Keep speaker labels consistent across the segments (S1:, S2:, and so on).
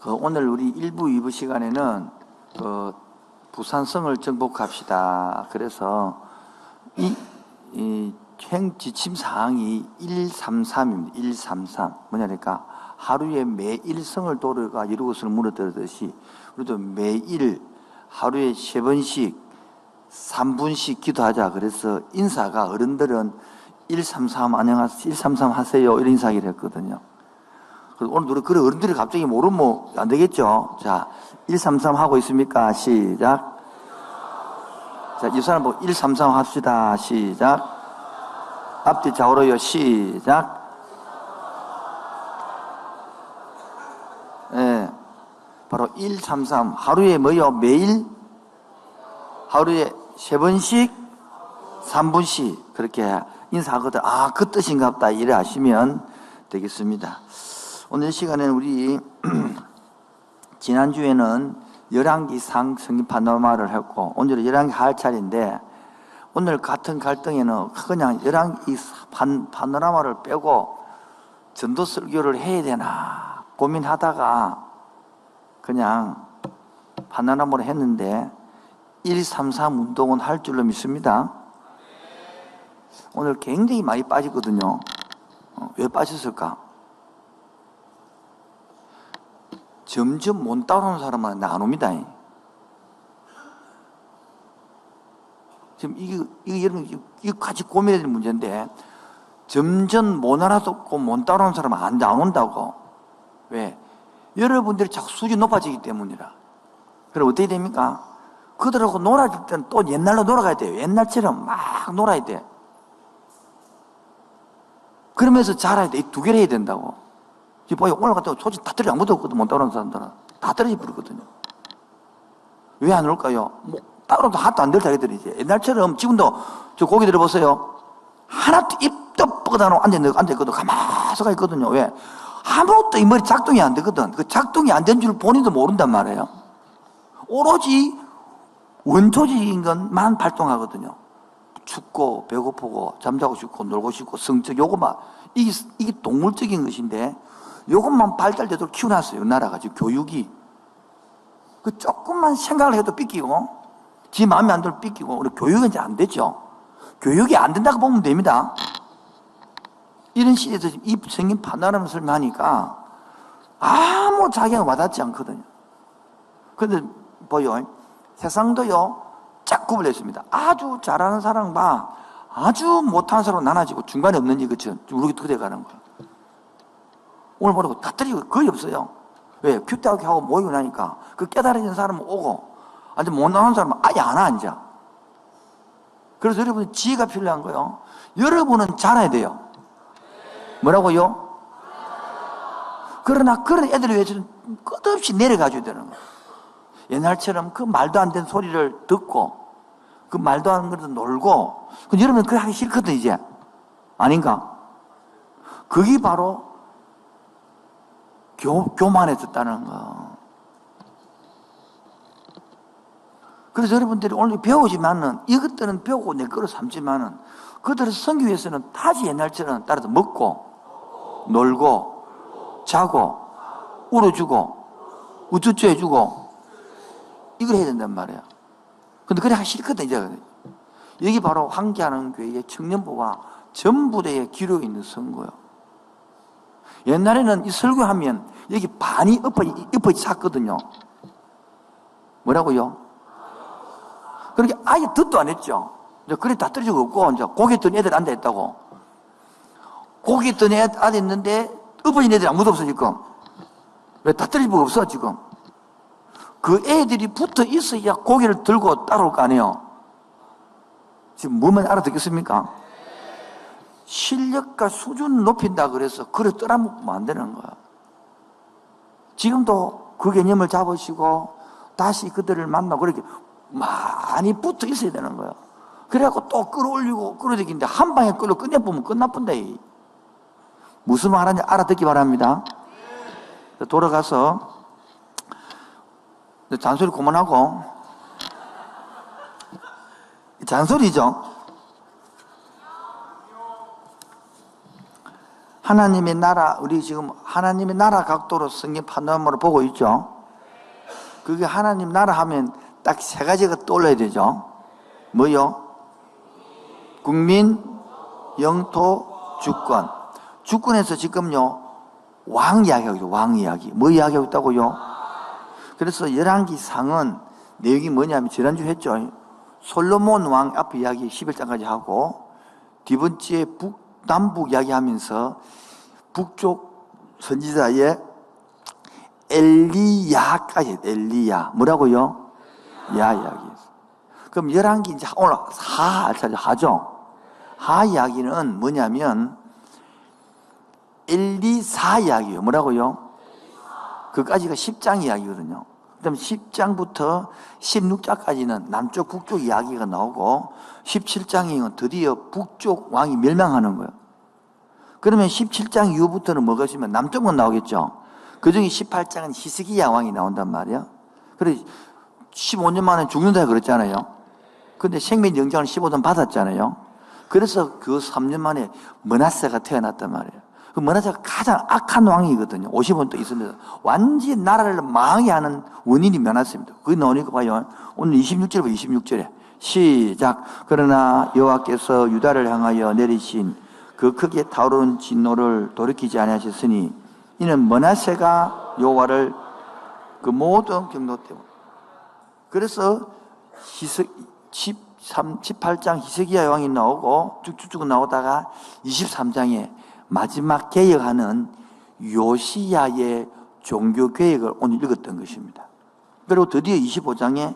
S1: 오늘 우리 1부, 2부 시간에는 부산성을 정복합시다. 그래서 이 행지침 사항이 133입니다. 133. 뭐냐니까 하루에 매일 성을 도르가 이루것을 물어들듯이 우리도 매일 하루에 3번씩 3분씩 기도하자. 그래서 인사가 어른들은 133 안녕하세요, 133 하세요 이런 인사하기를 했거든요. 그래서 오늘 그래 어른들이 갑자기 모르면 안 되겠죠. 자, 133 하고 있습니까? 시작. 자, 이 사람 뭐 133 합시다. 시작. 앞뒤 좌우로요. 시작. 예. 바로 133 하루에 뭐요? 매일 하루에 3번씩 3분씩 그렇게 인사하거든. 아, 그 뜻인가 보다 이래 하시면 되겠습니다. 오늘 시간에는 우리 지난주에는 열왕기상 성경 파노라마를 했고 오늘은 열왕기 할 차례인데 오늘 같은 갈등에는 그냥 열왕기 파노라마를 빼고 전도 설교를 해야 되나 고민하다가 그냥 파노라마를 했는데 133 운동은 할 줄로 믿습니다. 오늘 굉장히 많이 빠지거든요. 왜 빠졌을까? 점점 못 따라오는 사람은 나눕니다. 지금 이게 여러분, 이거 같이 고민해야 될 문제인데, 점점 못 알아듣고 못 따라오는 사람은 안 나온다고. 왜? 여러분들이 자꾸 수준이 높아지기 때문이라. 그럼 어떻게 됩니까? 그들하고 놀아줄 때는 또 옛날로 돌아가야 돼요. 옛날처럼 막 놀아야 돼. 그러면서 잘해야 돼. 이 두 개를 해야 된다고. 지금 보여. 오늘 같은 거 솔직히 다 떨어져. 아무도 없거든. 못 따라오는 사람들은. 다 떨어져 버리거든요. 왜 안 올까요? 뭐, 따라오도 하도 안 될 자기들이지. 옛날처럼 지금도 저 고기 들어보세요. 하나도 입도 뻗어놓고 앉아있거든. 가만히 서 있거든요. 왜? 아무것도 이 머리 작동이 안 되거든. 그 작동이 안 된 줄 본인도 모른단 말이에요. 오로지 원초적인 것만 발동하거든요. 춥고 배고프고 잠자고 싶고 놀고 싶고 성적 요것만 이게 동물적인 것인데 요것만 발달되도록 키워놨어요. 나라가 지금 교육이 그 조금만 생각을 해도 삐끼고 지 마음에 안 들면 삐끼고 우리 교육은 이제 안 되죠. 교육이 안 된다고 보면 됩니다. 이런 시대에서 이 성경 파노라마 설명하니까 아무 자기가 와닿지 않거든요. 그런데 보여 세상도요 쫙 구분했습니다. 아주 잘하는 사람과 아주 못하는 사람으로 나눠지고 중간에 없는지 그쵸? 우리 그래 가는 거예요. 오늘 보라고 다 틀리고 거의 없어요. 왜? 큐트하게 하고 모이고 나니까 그 깨달아진 사람은 오고 아주 못 나오는 사람은 아예 안 앉아. 그래서 여러분 지혜가 필요한 거예요. 여러분은 잘해야 돼요. 뭐라고요? 그러나 그런 애들을 위해서는 끝없이 내려가줘야 되는 거예요. 옛날처럼 그 말도 안 되는 소리를 듣고 그 말도 안 되는 것도 놀고 여러분 그거 하기 싫거든 이제. 아닌가? 그게 바로 교만해졌다는 거. 그래서 여러분들이 오늘 배우지만은 이것들은 배우고 내 거로 삼지만은 그들을 섬기기 위해서는 다시 옛날처럼 따라서 먹고 놀고 자고 울어주고 우쭈쭈 해주고 이걸 해야 된단 말이에요. 근데 그래 하기 싫거든 이제. 여기 바로 황제하는 교회의 청년부가 전부 다의 기록이 있는 선거예요. 옛날에는 이 설교하면 여기 반이 엎어지 찼거든요. 뭐라고요? 그렇게 아예 듣도 안 했죠. 이제 그래 다 떨어지고 없고 이제 고개 뜬 애들 앉아 있다고. 고개 뜬 애들 앉아 있는데 엎어진 애들이 아무도 없어 지금. 왜 다 떨어지고 없어 지금. 그 애들이 붙어 있어야 고개를 들고 따라올 거 아니에요. 지금 뭐만 알아듣겠습니까? 실력과 수준을 높인다 그래서 그래 떠나먹으면 안 되는 거야. 지금도 그 개념을 잡으시고 다시 그들을 만나고 그렇게 많이 붙어 있어야 되는 거야. 그래갖고 또 끌어올리고 끌어들이는데 한 방에 끌어 끝내보면 끝나쁜다. 무슨 말 하는지 알아듣기 바랍니다. 돌아가서 잔소리 그만하고 잔소리죠. 하나님의 나라, 우리 지금 하나님의 나라 각도로 성경 파노라마로 보고 있죠. 그게 하나님 나라 하면 딱 세 가지가 떠올라야 되죠. 뭐요? 국민, 영토, 주권. 주권에서 지금요, 왕 이야기하고 있어요. 왕 이야기. 뭐 이야기하고 있다고요? 그래서 열왕기상은 내용이 뭐냐면 지난주 했죠. 솔로몬 왕 앞에 이야기 11장까지 하고 뒤번째 남북 이야기하면서 북쪽 선지자의 엘리야까지 엘리야 뭐라고요? 야 이야기했어. 그럼 열왕기 이제 오늘 하죠. 하 이야기는 뭐냐면 엘리사 이야기예요. 뭐라고요? 그까지가 10장 이야기거든요. 그다음 10장부터 16장까지는 남쪽 북쪽 이야기가 나오고 17장이 드디어 북쪽 왕이 멸망하는 거예요. 그러면 17장 이후부터는 뭐가 있으면 남쪽은 나오겠죠. 그중에 18장은 히스기야 왕이 나온단 말이에요. 그래 15년 만에 죽는다 그랬잖아요. 근데 생명영장을 15년 받았잖아요. 그래서 그 3년 만에 므낫세가 태어났단 말이에요. 그 므낫세가 가장 악한 왕이거든요. 50원 또 있습니다. 완전히 나라를 망하게 하는 원인이 므낫세입니다. 그게 나오니까 봐요. 오늘 26절부터 26절에 시작. 그러나 여호와께서 유다를 향하여 내리신 그 크게 타오르는 진노를 돌이키지 아니하셨으니 이는 므낫세가 여호와를 그 모든 경로 때문에. 그래서 18장 히스기야 왕이 나오고 쭉쭉쭉 나오다가 23장에 마지막 개혁하는 요시야의 종교 개혁을 오늘 읽었던 것입니다. 그리고 드디어 25장에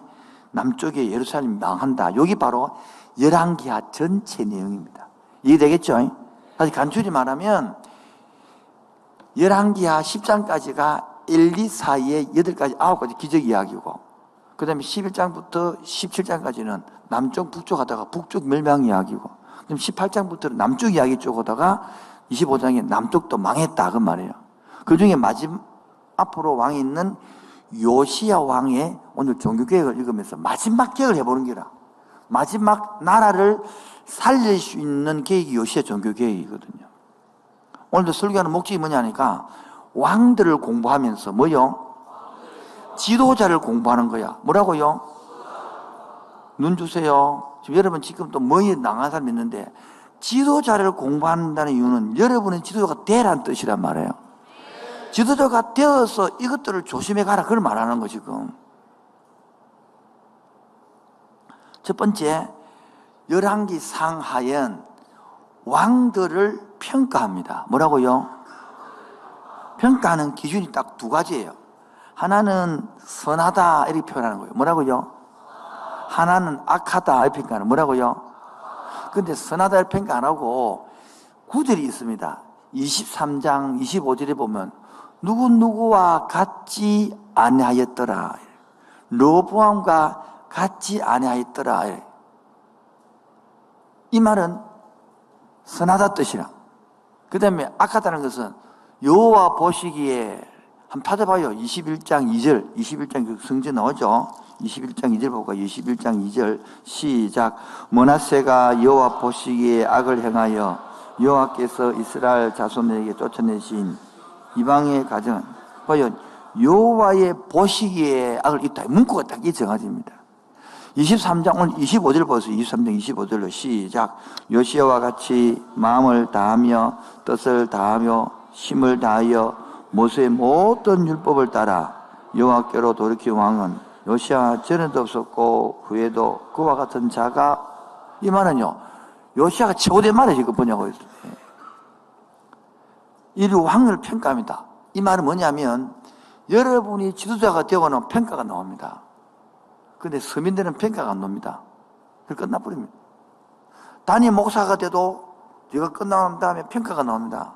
S1: 남쪽에 예루살렘이 망한다. 여기 바로 열왕기하 전체 내용입니다. 이해되겠죠? 다시 간추리 말하면 열왕기하 10장까지가 엘리사의 8가지 9가지 기적 이야기고 그 다음에 11장부터 17장까지는 남쪽 북쪽 하다가 북쪽 멸망 이야기고 그다음 18장부터는 남쪽 이야기 쪽 하다가 25장에 남쪽도 망했다 그 말이에요. 그 중에 마지막 앞으로 왕이 있는 요시야 왕의 오늘 종교개혁을 읽으면서 마지막 개혁을 해보는 게라. 마지막 나라를 살릴 수 있는 계획이 요시야 종교개혁이거든요. 오늘도 설교하는 목적이 뭐냐니까 왕들을 공부하면서 뭐요? 지도자를 공부하는 거야. 뭐라고요? 눈 주세요. 지금 여러분 지금 또 뭐에 나간 사람 있는데 지도자를 공부한다는 이유는 여러분은 지도자가 되라는 뜻이란 말이에요. 지도자가 되어서 이것들을 조심해 가라 그걸 말하는 거 지금. 첫 번째 열왕기 상하연 왕들을 평가합니다. 뭐라고요? 평가하는 기준이 딱 두 가지예요. 하나는 선하다 이렇게 표현하는 거예요. 뭐라고요? 하나는 악하다 이렇게 평가하는 뭐라고요? 근데 선하다를 평가 안 하고 구절이 있습니다. 23장 25절에 보면 누구누구와 같지 아니하였더라. 르호보암과 같지 아니하였더라. 이 말은 선하다 뜻이라. 그 다음에 악하다는 것은 여호와 보시기에 한번 찾아봐요. 21장 2절 21장 그 성전 나오죠. 21장 2절 보고 21장 2절 시작. 므낫세가 여호와 보시기에 악을 행하여 여호와께서 이스라엘 자손에게 쫓아내신 이방의 가정 봐요. 여호와의 보시기에 악을 있다. 문구가 딱 이 정해집니다. 23장 오늘 25절 보세요. 23장 25절로 시작. 요시야와 같이 마음을 다하며 뜻을 다하며 힘을 다하여 모세의 모든 율법을 따라 여호와께로 돌이킨 왕은 요시야 전에도 없었고 후에도 그와 같은 자가 이 말은요. 요시야가 최고된 말이에요. 지금 뭐냐고 했어요. 이 왕을 평가합니다. 이 말은 뭐냐면 여러분이 지도자가 되고는 평가가 나옵니다. 그런데 서민들은 평가가 안 나옵니다. 그래서 끝나버립니다. 단임 목사가 돼도 네가 끝난 다음에 평가가 나옵니다.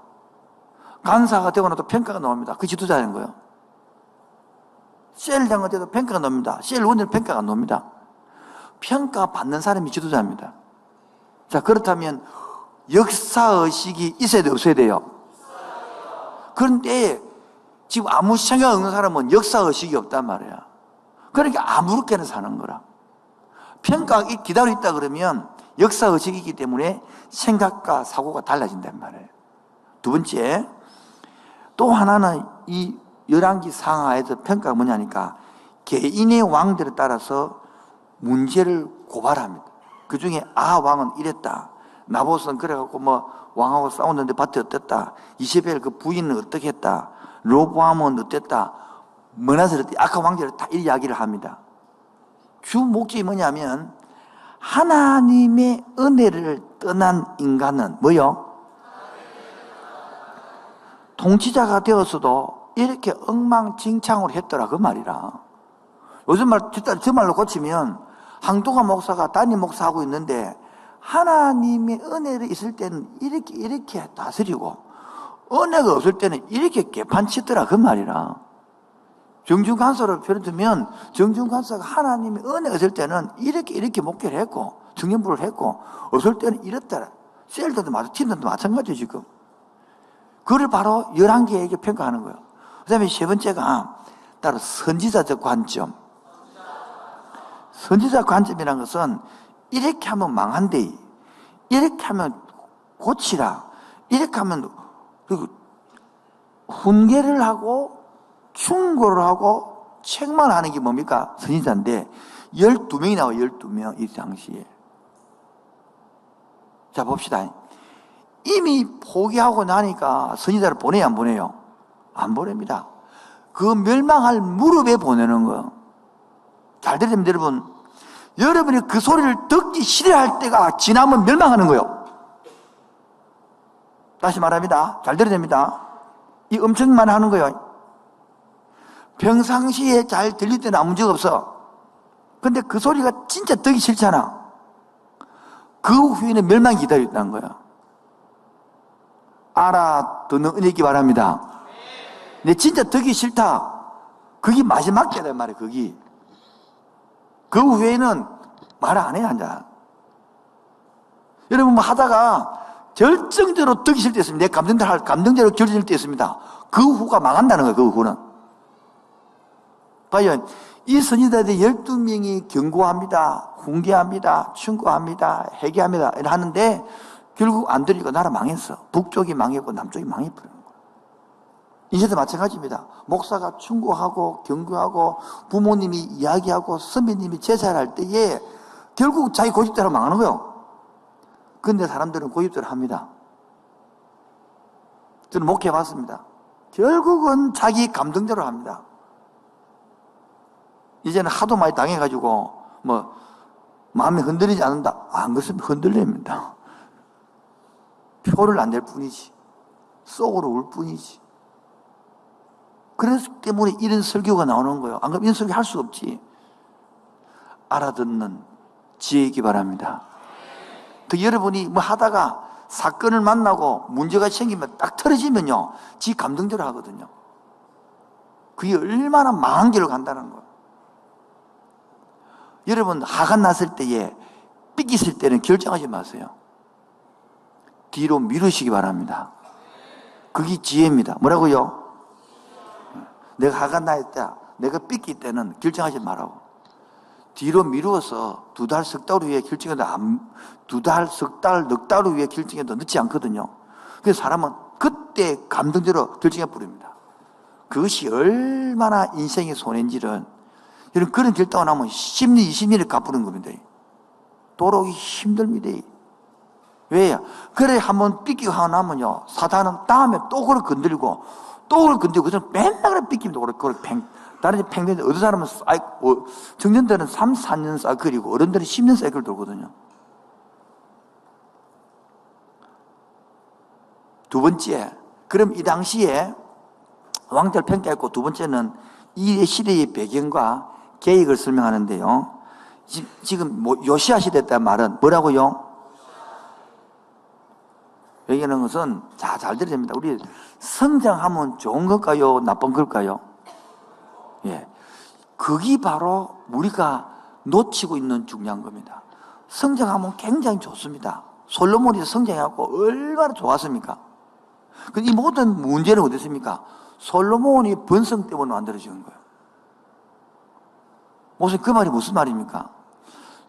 S1: 간사가 되고 나도 평가가 나옵니다. 그 지도자인 거예요. 셀장가 돼도 평가가 나옵니다. 셀 원들 평가가 나옵니다. 평가받는 사람이 지도자입니다. 자, 그렇다면 역사의식이 있어야 돼요? 없어야 돼요? 그런데 지금 아무 생각 없는 사람은 역사의식이 없단 말이야. 그러니까 아무렇게나 사는 거라. 평가가 기다리고 있다 그러면 역사의식이 있기 때문에 생각과 사고가 달라진단 말이에요. 두 번째, 또 하나는 이 열왕기 상하에서 평가가 뭐냐니까 개인의 왕들에 따라서 문제를 고발합니다. 그 중에 왕은 이랬다. 나봇은 그래갖고 왕하고 싸웠는데 밭이 어땠다. 이세벨 그 부인은 어떻게 했다. 로보암은 어땠다. 머나스를 악한 왕들을 다 이야기를 합니다. 주 목적이 뭐냐면 하나님의 은혜를 떠난 인간은 뭐요? 통치자가 되었어도 이렇게 엉망진창으로 했더라 그 말이라. 요즘 저 말로 고치면 항도가 목사가 담임 목사하고 있는데 하나님의 은혜를 있을 때는 이렇게 다스리고 은혜가 없을 때는 이렇게 개판치더라 그 말이라. 정중간사로 표현 들면 정중간사가 하나님의 은혜가 있을 때는 이렇게 목회를 했고 청년부를 했고 없을 때는 이렇더라. 셀들도 팀들도 마찬가지죠 지금. 그걸 바로 11개에게 평가하는 거예요. 그 다음에 세 번째가 따로 선지자적 관점. 선지자 관점이라는 것은 이렇게 하면 망한대. 이렇게 하면 고치라. 이렇게 하면 훈계를 하고 충고를 하고 책망하는 게 뭡니까? 선지자인데 12명이 나와요. 12명 이 당시에. 자 봅시다. 이미 포기하고 나니까 선지자를 보내요 안 보내요? 안 보냅니다. 그 멸망할 무릎에 보내는 거예요. 잘 들으면 여러분, 여러분이 그 소리를 듣기 싫어할 때가 지나면 멸망하는 거예요. 다시 말합니다. 잘 들어야 됩니다. 이 엄청 많이 하는 거예요. 평상시에 잘 들릴 때는 아무 문제가 없어. 근데 그 소리가 진짜 듣기 싫잖아. 그 후에는 멸망이 기다렸다는 거예요. 알아듣는 은혜 있기 바랍니다. 근데 진짜 듣기 싫다. 그게 마지막 때란 말이에요. 그게. 그 후에는 말을 안 해요. 한자. 여러분 하다가 결정적으로 듣기 싫을 때 있습니다. 내 감정대로 결정될 때 있습니다. 그 후가 망한다는 거예요. 그 후는. 과연 이 선지자들이 12명이 경고합니다. 훈계합니다. 충고합니다. 회개합니다. 하는데 결국 안 들리고 나라 망했어. 북쪽이 망했고 남쪽이 망해버리는 거예요. 이제도 마찬가지입니다. 목사가 충고하고 경고하고 부모님이 이야기하고 선배님이 제사를 할 때에 결국 자기 고집대로 망하는 거예요. 그런데 사람들은 고집대로 합니다. 저는 목회해봤습니다. 결국은 자기 감정대로 합니다. 이제는 하도 많이 당해가지고 마음이 흔들리지 않는다. 안 그렇습니다. 흔들립니다. 표를 안 낼 뿐이지. 속으로 울 뿐이지. 그렇기 때문에 이런 설교가 나오는 거예요. 안 그러면 이런 설교 할 수 없지. 알아듣는 지혜 있기 바랍니다. 또 여러분이 하다가 사건을 만나고 문제가 생기면 딱 틀어지면요. 지 감정대로 하거든요. 그게 얼마나 망한 길을 간다는 거예요. 여러분 화가 났을 때에 삐끼실 때는 결정하지 마세요. 뒤로 미루시기 바랍니다. 그게 지혜입니다. 뭐라고요? 내가 화가 나 있다. 내가 삐끼 때는 결정하지 말라고. 뒤로 미루어서 2달, 석 달 후에 결정해도 2달, 석 달, 넉 달 후에 결정해도 늦지 않거든요. 그래서 사람은 그때 감정대로 결정해 버립니다. 그것이 얼마나 인생의 손해인지를 여러분 그런 결정을 하면 10년, 20년을 갚는 겁니다. 돌아오기 힘듭니다. 왜요? 그래 한번 삐끼고 하고 나면요 사단은 다음에 또 그걸 건들고 또 그걸 건들고 그래서 맨날 그래 삐끼면 그걸 다른 팽팽한데 어떤 사람은 청년들은 3, 4년 사이클이고 어른들은 10년 사이클 돌거든요. 두 번째, 그럼 이 당시에 왕자를 평가했고 두 번째는 이 시대의 배경과 계획을 설명하는데요. 지금 요시야 시대 때 말은 뭐라고요? 얘기하는 것은 잘 들어야 됩니다. 우리 성장하면 좋은 걸까요? 나쁜 걸까요? 예. 그게 바로 우리가 놓치고 있는 중요한 겁니다. 성장하면 굉장히 좋습니다. 솔로몬이 성장하고 얼마나 좋았습니까? 근데 이 모든 문제는 어디 있습니까? 솔로몬이 번성 때문에 만들어진 거예요. 그 말이 무슨 말입니까?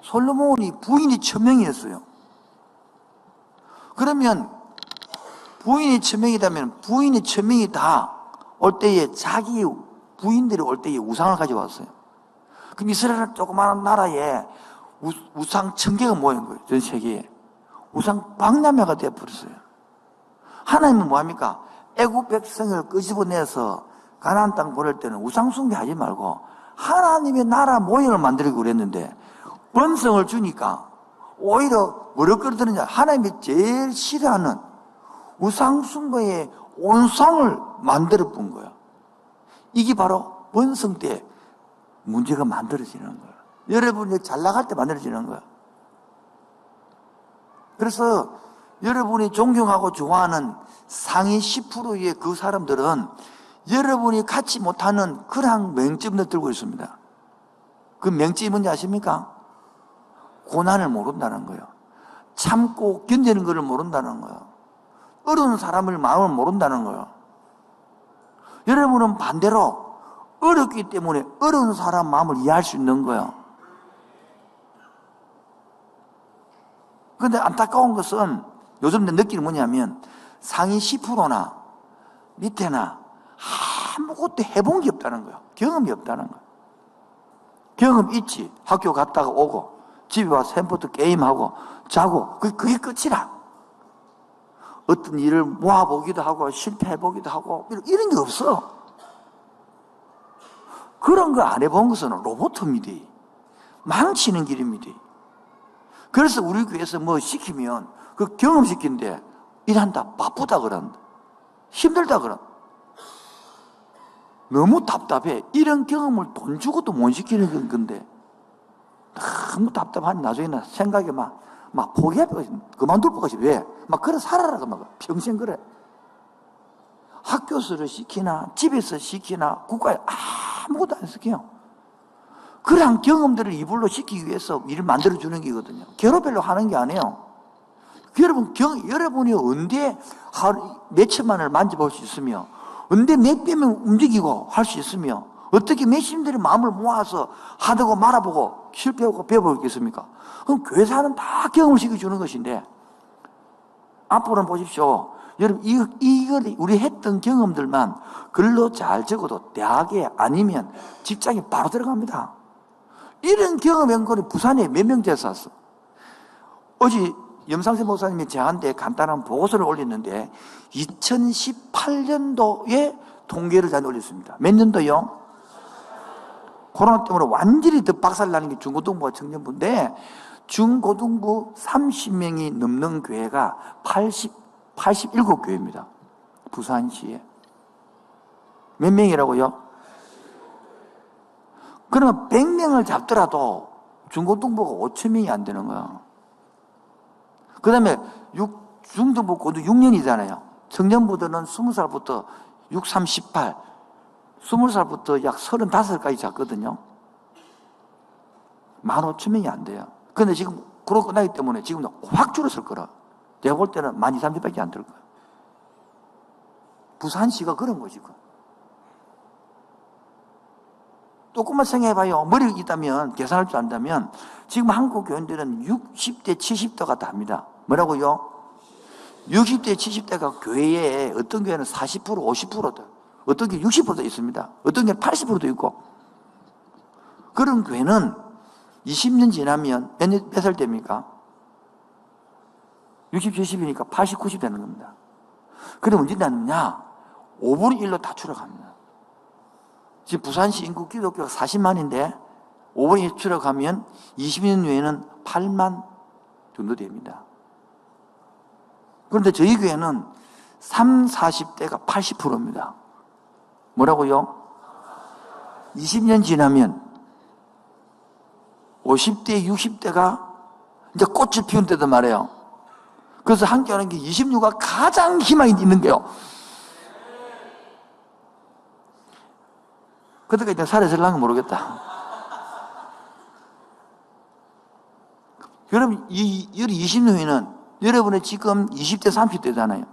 S1: 솔로몬이 부인이 1000명이었어요. 그러면 부인이 1000명이라면 부인이 1000명이 다 올 때에 자기 부인들이 올 때에 우상을 가져왔어요. 그럼 이스라엘은 조그마한 나라에 우상 1000개가 모인 거예요. 전 세계에. 우상 박람회가 되어버렸어요. 하나님은 뭐합니까? 애국 백성을 끄집어내서 가나안 땅 보낼 때는 우상 숭배하지 말고 하나님의 나라 모형을 만들고 그랬는데 번성을 주니까 오히려 뭐를 하나님이 제일 싫어하는 우상 숭배의 온상을 만들어 본 거예요. 이게 바로 번성 때 문제가 만들어지는 거예요. 여러분이 잘 나갈 때 만들어지는 거예요. 그래서 여러분이 존경하고 좋아하는 상위 10%의 그 사람들은 여러분이 갖지 못하는 그러한 맹점을 들고 있습니다. 그 맹점이 뭔지 아십니까? 고난을 모른다는 거예요. 참고 견디는 것을 모른다는 거예요. 어려운 사람의 마음을 모른다는 거예요. 여러분은 반대로 어렵기 때문에 어려운 사람 마음을 이해할 수 있는 거예요. 그런데 안타까운 것은 요즘 내 느끼는 뭐냐면 상위 10%나 밑에나 아무것도 해본 게 없다는 거예요. 경험이 없다는 거예요. 경험 있지. 학교 갔다가 오고 집에 와서 핸드폰 게임하고 자고 그게 끝이라. 어떤 일을 모아보기도 하고 실패해보기도 하고 이런 게 없어. 그런 거 안 해본 것은 로봇입니다. 망치는 길입니다. 그래서 우리 교회에서 뭐 시키면 그 경험시킨데 일한다 바쁘다 그런다. 힘들다 그런다. 너무 답답해. 이런 경험을 돈 주고도 못 시키는 건데 너무 답답하니 나중에는 생각이 막 포기하고 그만둘 것 같이 왜? 막 그래 살아라 막 평생 그래. 학교에서 시키나 집에서 시키나 국가에 아무것도 안 시켜요. 그러한 경험들을 이불로 시키기 위해서 일을 만들어주는 게거든요. 결호별로 하는 게 아니에요. 여러분이 언제 하루 몇 천만을 만져볼 수 있으며 언제 몇 배명 움직이고 할 수 있으며 어떻게 몇십들의 마음을 모아서 하다고 말아보고 실패하고 배워보겠습니까? 그럼 교회사는 다 경험을 시켜주는 것인데 앞으로는 보십시오. 여러분 이걸 우리 했던 경험들만 글로 잘 적어도 대학에 아니면 직장에 바로 들어갑니다. 이런 경험 연구는 부산에 몇 명째 샀어. 어제 염상세 목사님이 저한테 간단한 보고서를 올렸는데 2018년도에 통계를 잘 올렸습니다. 몇 년도요? 코로나 때문에 완전히 더 박살나는 게 중고등부와 청년부인데 중고등부 30명이 넘는 교회가 87교회입니다. 부산시에. 몇 명이라고요? 그러면 100명을 잡더라도 중고등부가 5,000명이 안 되는 거야. 그 다음에 중등부 고등 6년이잖아요. 청년부들은 20살부터 6, 3, 18, 20살부터 약 35살까지 잡거든요. 15,000명이 안 돼요. 그런데 지금 그러고 끝나기 때문에 지금 확 줄었을 거라. 내가 볼 때는 12,000, 30밖에 안 될 거야. 부산시가 그런 거지. 조금만 생각해봐요. 머리가 있다면, 계산할 줄 안다면, 지금 한국 교인들은 60대, 70대가 답니다. 뭐라고요? 60대, 70대가 교회에 어떤 교회는 40%, 50%도, 어떤 게 60%도 있습니다. 어떤 게 80%도 있고. 그런 교회는 20년 지나면 몇 살 됩니까? 60, 70이니까 80, 90 되는 겁니다. 그럼 언제 되느냐? 5분의 1로 다 추락합니다. 지금 부산시 인구 기독교가 40만인데 5분의 1 추락하면 20년 후에는 8만 정도 됩니다. 그런데 저희 교회는 3, 40대가 80%입니다. 뭐라고요? 20년 지나면 50대, 60대가 이제 꽃을 피운 때도 말이에요. 그래서 함께 하는 게 26가 가장 희망이 있는 게요. 그때까지 내가 살아있을랑가 모르겠다. 여러분, 20년 후에는 여러분의 지금 20대, 30대잖아요.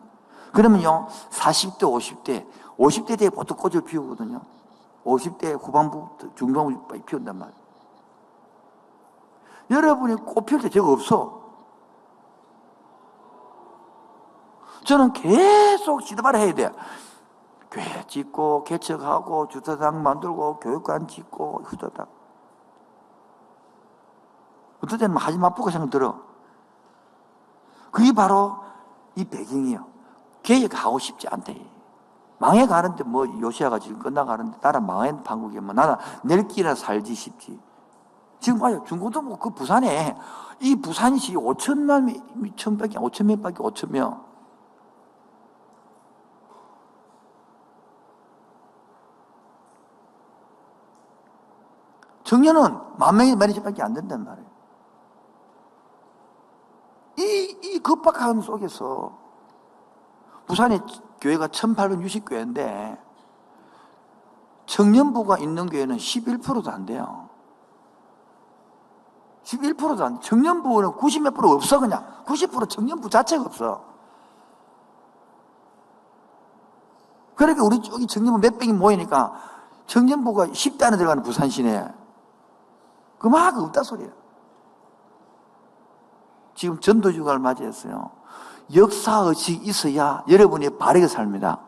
S1: 그러면요, 40대, 50대 때 보통 꽃을 피우거든요. 50대 후반부, 중반부 피운단 말이에요. 여러분이 꽃 피울 때 저거 없어. 저는 계속 지도발을 해야 돼. 교회 짓고 개척하고 주차장 만들고 교육관 짓고 후다닥. 어떨 때는 하지 마쁘고 생각 들어. 그게 바로 이 배경이에요. 개혁하고 싶지 않대. 망해가는데 뭐 요시아가 지금 끝나가는데 나라 망한 판국에 뭐 나라 낼 길이나 살지 싶지. 지금 봐요. 중고도 뭐 그 부산에 이 부산시 5천만 5천명밖에 5천명. 청년은 10,000명이 말이밖에 안 된단 말이에요. 이 급박함 속에서 부산에 교회가 1860교회인데 청년부가 있는 교회는 11%도 안 돼요. 11%도 안 돼. 청년부는 90몇 프로 없어 그냥. 90% 청년부 자체가 없어. 그러니까 우리 쪽이 청년부 몇백이 모이니까 청년부가 10대 안에 들어가는 부산 시내에 그만큼 없다 소리야. 지금 전도주간을 맞이했어요. 역사의식이 있어야 여러분이 바르게 삽니다.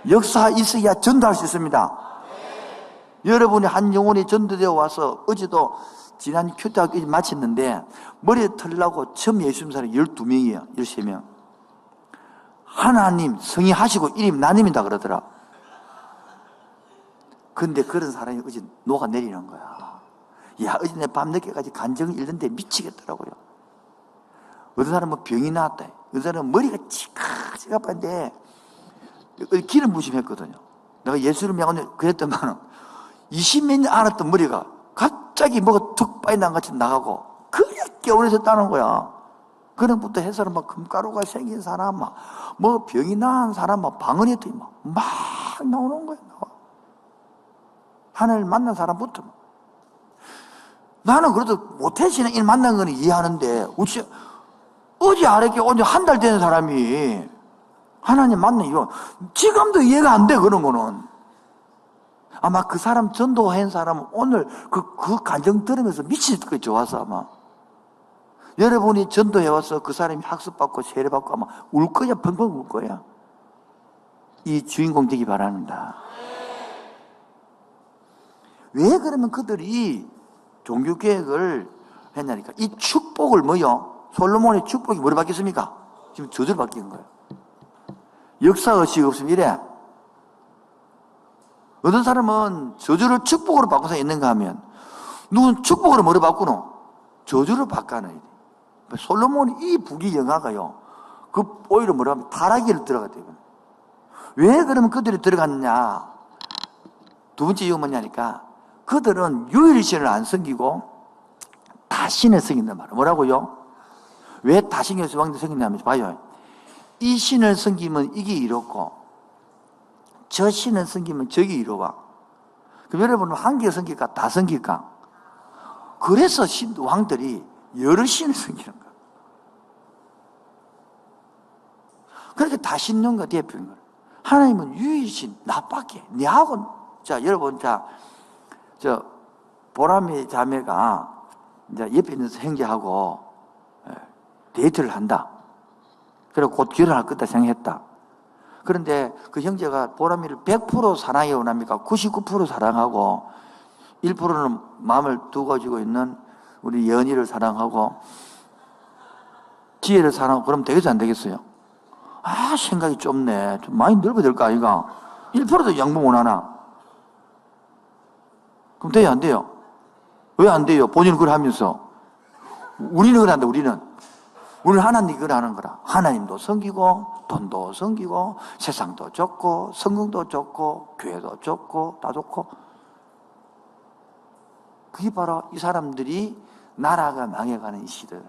S1: 역사 있어야 전도할 수 있습니다. 여러분이 한 영혼이 전도되어 와서 어제도 지난 큐트학교 마쳤는데 머리에 털라고 처음 예수 믿는 사람이 12명이에요. 13명. 하나님 성의하시고 이름 나님이다 그러더라. 근데 그런 사람이 어제 녹아내리는 거야. 야, 어제 내 밤늦게까지 간증을 읽는데 미치겠더라고요. 어떤 사람은 병이 나왔다. 어떤 사람은 머리가 치카치카한데 기름 부심했거든요. 내가 예수를 믿고 그랬더만 20몇 년 알았던 머리가 갑자기 뭐가 툭 빠져난 같이 나가고 그냥 깨어있었다는 거야. 그런부터 해서는 막 금가루가 생긴 사람, 뭐 병이 나은 사람, 방언이 막 나오는 거야. 하나님을 만난 사람부터. 나는 그래도 모태신앙 일 만난 거는 이해하는데 어제 알았게 오늘 한 달 된 사람이 하나님 만나 이거 지금도 이해가 안 돼. 그런 거는 아마 그 사람 전도한 사람은 오늘 그 간증 들으면서 미칠 거 좋아서 아마 여러분이 전도해와서 그 사람이 학습받고 세례받고 아마 울 거야. 펑펑 울 거야. 이 주인공 되기 바랍니다. 왜 그러면 그들이 종교개혁을 했냐니까 이 축복을 뭐요? 솔로몬의 축복이 뭐로 바뀌었습니까? 지금 저주로 바뀐 거예요. 역사의식 없으면 이래. 어떤 사람은 저주를 축복으로 바꿔서 있는가 하면 누군 축복으로 뭐로 바꾸노? 저주로 바꿔놔야 돼. 솔로몬이 이 부귀영화가요. 그 오히려 뭐라 하면 타락기를 들어갔대요. 왜 그러면 그들이 들어갔느냐? 두 번째 이유가 뭐냐니까 그들은 유일신을 안 섬기고 다신을 섬긴단 말이에요. 뭐라고요? 왜 다신을 섬기냐면 봐요. 이 신을 섬기면 이게 이렇고 저 신을 섬기면 저게 이로와. 그럼 여러분은 한 개 섬길까? 다 섬길까? 그래서 왕들이 여러 신을 섬기는 거야. 그렇게 다신론과 대표인 거야. 하나님은 유일신, 나밖에. 니하고, 자, 여러분, 저, 보람이 자매가 이제 옆에 있는 형제하고 데이트를 한다. 그리고 곧 결혼할 거다 생각했다. 그런데 그 형제가 보람이를 100% 사랑해 원합니까? 99% 사랑하고 1%는 마음을 두고 가지고 있는 우리 연희를 사랑하고 지혜를 사랑하고 그러면 되겠어 안 되겠어요? 아 생각이 좁네. 좀 많이 넓어야 될 거 아이가? 1%도 양보 못 하나? 그럼 돼요 안 돼요? 왜 안 돼요? 본인은 그걸 하면서 우리는 그걸 한다. 우리는 하나님 그걸 하는 거라. 하나님도 섬기고 돈도 섬기고 세상도 좋고 성공도 좋고 교회도 좋고 다 좋고 그게 바로 이 사람들이 나라가 망해가는 시대.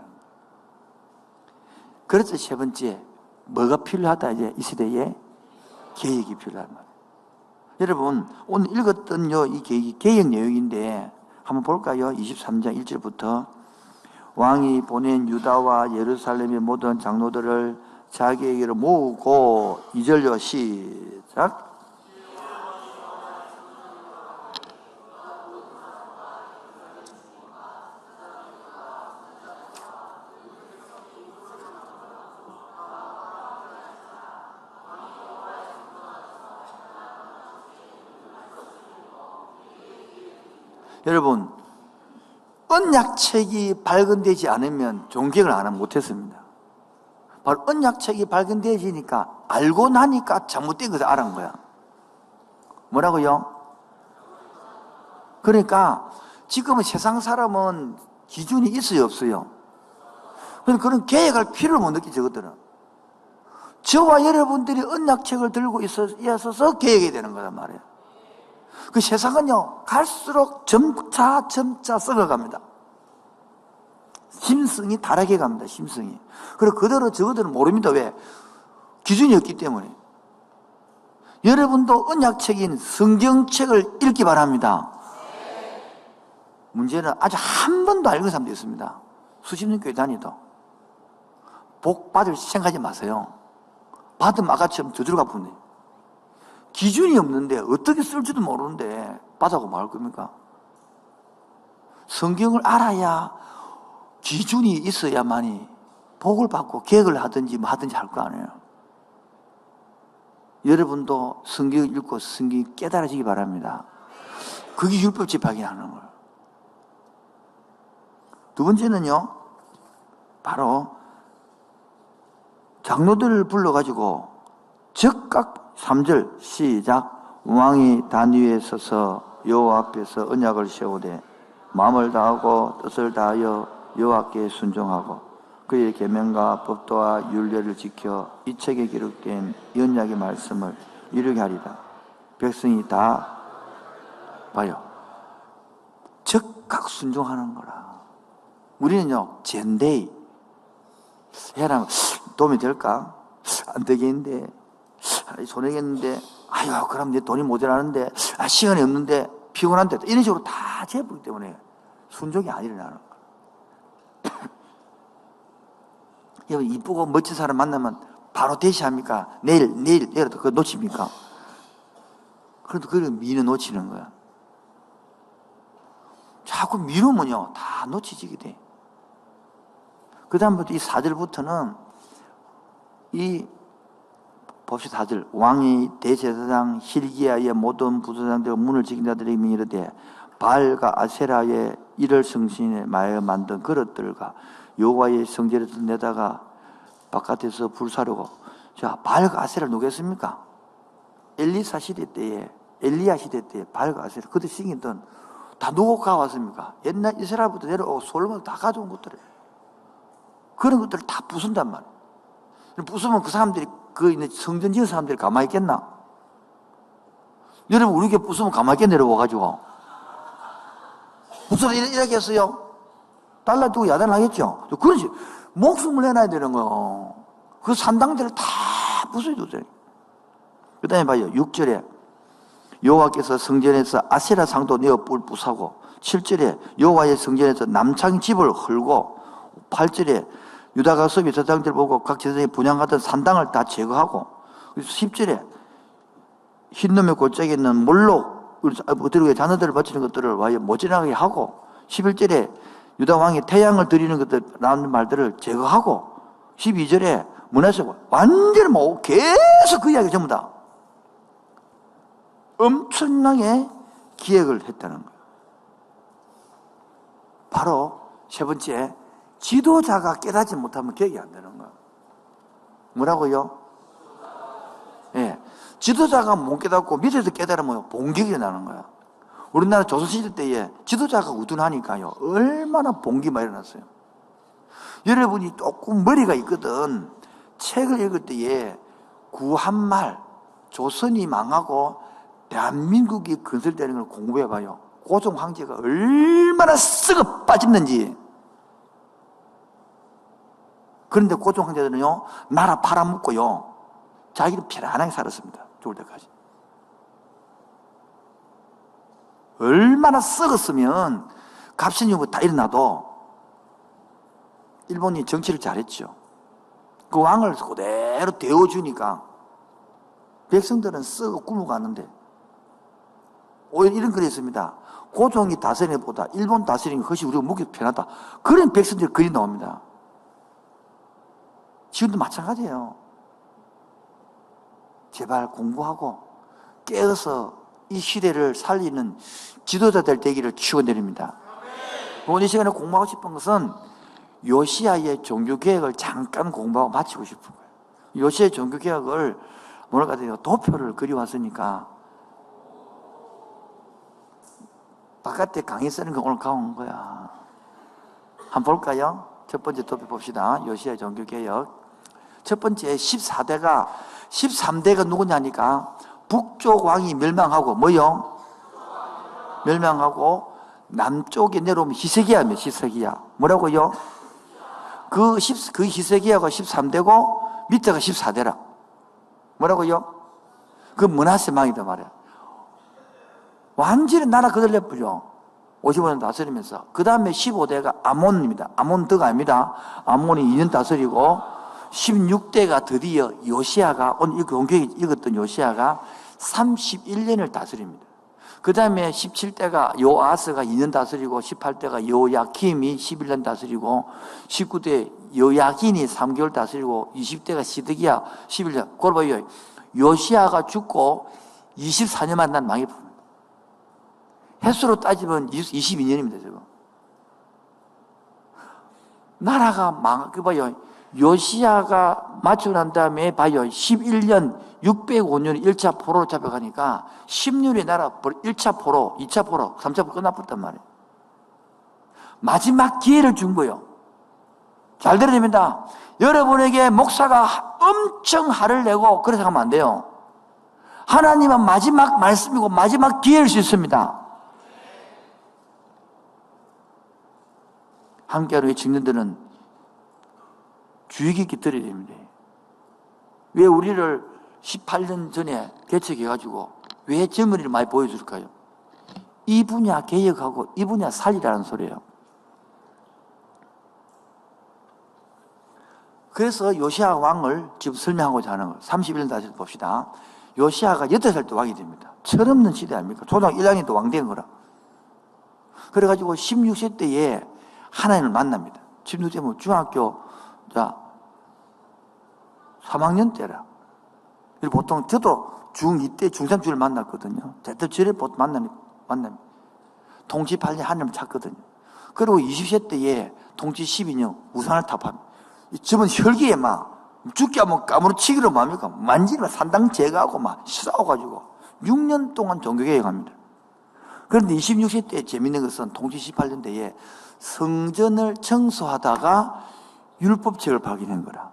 S1: 그래서 세 번째 뭐가 필요하다 이제 이 시대에 개혁이 필요한 말이에요. 여러분 오늘 읽었던 이 계획이 개혁 내용인데 한번 볼까요? 23장 1절부터 왕이 보낸 유다와 예루살렘의 모든 장로들을 자기에게로 모으고 2절요 시작. 여러분, 언약책이 발견되지 않으면 종교를 안 하면 못했습니다. 바로 언약책이 발견되지니까 알고 나니까 잘못된 것을 알은 거야. 뭐라고요? 그러니까 지금은 세상 사람은 기준이 있어요, 없어요? 그런 계획할 필요를 못 느끼죠, 저것들은. 저와 여러분들이 언약책을 들고 있어서 계획이 되는 거란 말이에요. 그 세상은요, 갈수록 점차 썩어갑니다. 심성이 다르게 갑니다, 심성이. 그리고 그대로 저것들은 모릅니다. 왜? 기준이 없기 때문에. 여러분도 언약책인 성경책을 읽기 바랍니다. 문제는 아직 한 번도 알고 있는 사람도 있습니다. 수십 년 교회 다니도. 복 받을 생각하지 마세요. 받으면 아까처럼 저주를 갚으네. 기준이 없는데 어떻게 쓸지도 모르는데 받아고 말 겁니까? 성경을 알아야 기준이 있어야만이 복을 받고 계획을 하든지 뭐 하든지 할 거 아니에요. 여러분도 성경을 읽고 성경이 깨달아지기 바랍니다. 그게 율법 집행이 하는 거예요. 두 번째는요, 바로 장로들을 불러가지고 즉각 3절 시작. 왕이 단 위에 서서 여호와 앞에서 언약을 세우되 마음을 다하고 뜻을 다하여 여호와께 순종하고 그의 계명과 법도와 율례를 지켜 이 책에 기록된 언약의 말씀을 이루게 하리라. 백성이 다 봐요. 즉각 순종하는 거라. 우리는요, 젠데이 해라면 도움이 될까? 안 되겠는데, 손해겠는데, 아유, 그럼 내 돈이 모자라는데, 시간이 없는데, 피곤한데, 이런 식으로 다 재보기 때문에 순종이 안 일어나는 거예요. 여러분, 이쁘고 멋진 사람 만나면 바로 대시합니까? 내일도 그거 놓칩니까? 그래도 그걸 미는 놓치는 거야. 자꾸 미루면요, 다 놓치지게 돼. 그 다음부터 이 4절부터는 봅시다. 4절. 왕이 대제사장 hil기야의 모든 부사장들 문을 지킨 자들에게 이르되 바알과 아세라의 이를 성신에 마에 만든 그릇들과 여호와의 성전에서 내다가 바깥에서 불사르고. 자, 바알과 아세라 누구였습니까? 엘리야 시대 때에 바알과 아세라 그때 생겼던 다 누구가 왔습니까? 옛날 이스라엘부터 내려오고 솔로몬 다 가져온 것들이에요. 그런 것들을 다 부순단 말이에요. 부수면 그 사람들이, 성전 지은 사람들이 가만히 있겠나? 여러분, 우리 교회 부수면 가만히 있게 내려와가지고. 부수면 이렇게 했어요. 달라두고 야단하겠죠? 그런 식, 목숨을 내놔야 되는 거예요. 그 산당들을 다 부숴줘야. 그 다음에 봐요. 6절에 여호와께서 성전에서 아세라 상도 내어 부사고, 7절에 여호와의 성전에서 남창 집을 헐고, 8절에 유다가 서비 제사장들 보고 각 제사장이 분양하던 산당을 다 제거하고, 10절에 흰놈의 골짜기에 있는 몰록 그리고 자녀들을 바치는 것들을 와여 모진하게 하고, 11절에 유다 왕이 태양을 드리는 것들 라는 말들을 제거하고, 12절에 문에서 완전히 뭐 계속 그 이야기 전부 다 엄청나게 기획을 했다는 거예요. 바로 세 번째, 지도자가 깨닫지 못하면 계획이 안 되는 거예요. 뭐라고요? 예. 지도자가 못 깨닫고 밑에서 깨달으면 봉기가 나는 거야. 우리나라 조선시대 때에 지도자가 우둔하니까요, 얼마나 봉기가 일어났어요. 여러분이 조금 머리가 있거든. 책을 읽을 때에 구한말, 조선이 망하고 대한민국이 건설되는 걸 공부해봐요. 고종 황제가 얼마나 썩어 빠졌는지. 그런데 고종 황제들은요, 나라 팔아먹고요, 자기는 편안하게 살았습니다. 죽을 때까지. 얼마나 썩었으면 갑신유부 다 일어나도 일본이 정치를 잘했죠. 그 왕을 그대로 데워주니까 백성들은 썩어 굶어가는데, 오히려 이런 글이 있습니다. 고종이 다스리는 것보다 일본 다스리는 것이 우리가 묵기 편하다. 그런 백성들이 글이 나옵니다. 지금도 마찬가지예요. 제발 공부하고 깨어서 이 시대를 살리는 지도자들 되기를 축원드립니다. 오늘 이 시간에 공부하고 싶은 것은 요시야의 종교개혁을 잠깐 공부하고 마치고 싶은 거예요. 요시야의 종교개혁을 뭐랄까 도표를 그려왔으니까 바깥에 강의 쓰는 거 오늘 가온 거야. 한번 볼까요? 첫 번째 도표 봅시다. 요시야의 종교개혁. 첫 번째 13대가 누구냐니까 북쪽 왕이 멸망하고 뭐요? 멸망하고 남쪽에 내려오면 히스기야입니다. 히스기야. 뭐라고요? 그 히스기야가 13대고 밑에가 14대라. 뭐라고요? 그 므낫세 왕이다 말이야. 완전히 나라 그대로 내버려. 55년 다스리면서. 그 다음에 15대가 아몬입니다. 아몬드가 아닙니다. 아몬이 2년 다스리고 16대가 드디어 요시야가 오늘 공교에 읽었던 요시야가 31년을 다스립니다. 그 다음에 17대가 요아스가 2년 다스리고 18대가 요야킴이 11년 다스리고 19대 요야긴이 3개월 다스리고 20대가 시드기야 11년. 그걸 봐요. 요시야가 죽고 24년만 난 망해 봅니다. 횟수로 따지면 22년입니다. 지금. 나라가 그 봐요. 요시야가 맞추고 난 다음에 봐요. 11년 605년 1차 포로로 잡혀가니까 10년의 나라 1차 포로, 2차 포로, 3차 포로 끝나버렸단 말이에요. 마지막 기회를 준 거예요. 잘 들어야 됩니다. 여러분에게 목사가 엄청 화를 내고 그렇게 생각하면 안 돼요. 하나님은 마지막 말씀이고 마지막 기회일 수 있습니다. 함께하는 청년들은 주의 깊게 들어야 됩니다. 왜 우리를 18년 전에 개척해가지고 왜 젊은이를 많이 보여줄까요? 이 분야 개혁하고 이 분야 살리라는 소리예요. 그래서 요시야 왕을 지금 설명하고자 하는 거예요. 31년 다시 봅시다. 요시야가 8살 때 왕이 됩니다. 철없는 시대 아닙니까? 초등학교 1학년 때 왕 된 거라. 그래가지고 16세 때에 하나님을 만납니다. 16세면 중학교 3학년 때라. 보통 저도 중2 때 중3주를 만났거든요. 대체 저를 보통 만납니다. 통치 8년 하나님을 찾거든요. 그리고 20세 때에 통치 12년 우상을 타파합니다. 저번 혈기에 막 죽게 하면 까무러치기로 뭡니까? 만지면 산당 제거하고 막 싸워가지고 6년 동안 종교개혁합니다. 그런데 26세 때 재밌는 것은 통치 18년 때에 성전을 청소하다가 율법책을 발견한 거라.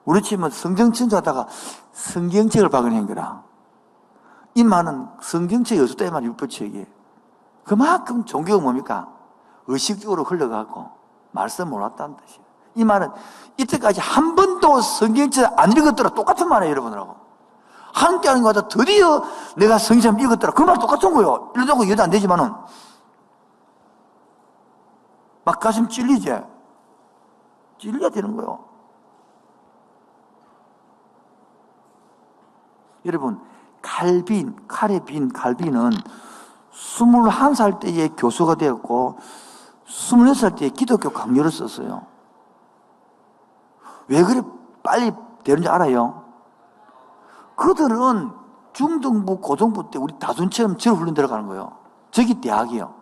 S1: 우리 치면 성경 청소하다가 성경책을 발견한 거라. 이 말은 성경책이 없을 때만 율법책이에요. 그만큼 종교가 뭡니까? 의식적으로 흘러가고 말씀 몰랐다는 뜻이에요. 이 말은 이때까지 한 번도 성경책 안 읽었더라 똑같은 말이에요, 여러분들하고. 함께 하는 것보다 드디어 내가 성경 읽었더라. 그 말 똑같은 거예요. 이러다고 이해도 안 되지만은 막 가슴 찔리지? 찔려야 되는 거예요. 여러분, 칼빈은 21살 때에 교수가 되었고 26살 때에 기독교 강요를 썼어요. 왜 그래 빨리 되는지 알아요? 그들은 중등부, 고등부 때 우리 다순처럼 졸업훈련 들어가는 거예요. 저기 대학이에요.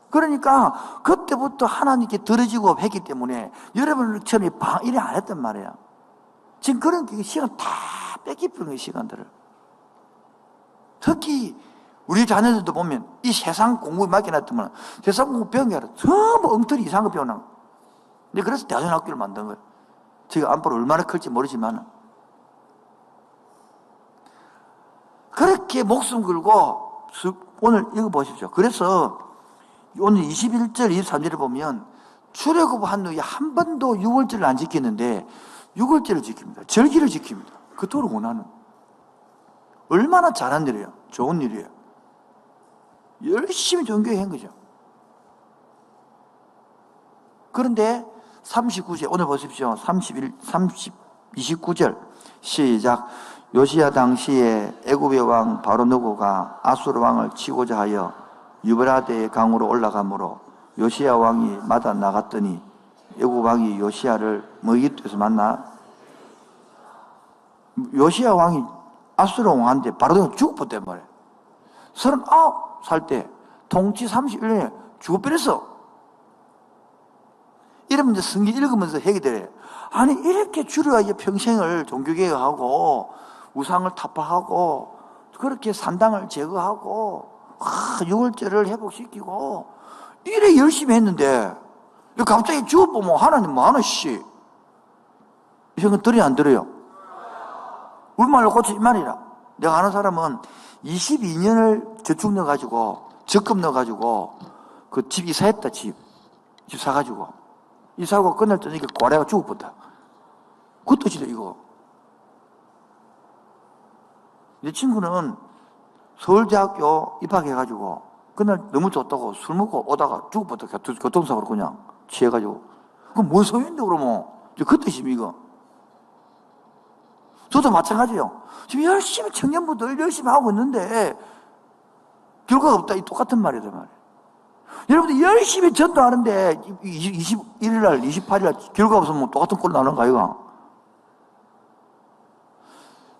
S1: 그러니까 그때부터 하나님께 들어지고 했기 때문에 여러분처럼 일을 안 했단 말이에요. 지금 그런 시간 다 뺏기는 거예요, 시간들을. 특히 우리 자녀들도 보면 이 세상 공부에 맡겨놨더만 세상 공부 배운 게 아니라 전부 엉터리 이상한 거 배워놔. 근데 그래서 대전학교를 만든 거예요. 제가 안보를 얼마나 클지 모르지만 그렇게 목숨 걸고 오늘 읽어보십시오. 그래서 오늘 21절, 23절을 보면 출애굽한 후에 한 번도 6월절을 안 지켰는데 6월절을 지킵니다. 절기를 지킵니다. 그토록 원하는. 얼마나 잘한 일이에요. 좋은 일이에요. 열심히 종교에 한 거죠. 그런데 39절 오늘 보십시오. 29절 시작. 요시야 당시에 애굽의 왕 바로느고가 아수르 왕을 치고자 하여 유브라데 강으로 올라가므로 요시야 왕이 마다 나갔더니 애굽 왕이 요시야를 머기토에서 만나. 요시야 왕이 아수르 왕한테 바로느고가 죽었단 말이에요. 39살 때 통치 31년에 죽어버렸어. 이러면 이제 성경 읽으면서 얘기 돼. 아니, 이렇게 줄여야 이제 평생을 종교개혁하고, 우상을 타파하고, 그렇게 산당을 제거하고, 유월절을 회복시키고, 이래 열심히 했는데, 갑자기 죽어보면 하나님 뭐하노, 씨. 이 생각 들어요, 안 들어요? 우리 말로 고치지 말이라. 내가 아는 사람은 22년을 저축 넣어가지고, 적금 넣어가지고, 그 집 이사했다, 집 사가지고. 이사하고 끝날 때 이게 고래가 죽어버렸다. 그 뜻이다, 이거. 내 친구는 서울대학교 입학해가지고, 그날 너무 좋다고 술 먹고 오다가 죽어버렸다. 교통사고로 그냥 취해가지고. 그럼 뭔 소용인데, 그러면. 그 뜻이면 이거. 저도 마찬가지예요. 지금 열심히 청년부들 열심히 하고 있는데, 결과가 없다. 이 똑같은 말이란 말이에요. 여러분들 열심히 전도하는데 21일날 28일날 결과 없으면 똑같은 꼴 나는 거 아이가?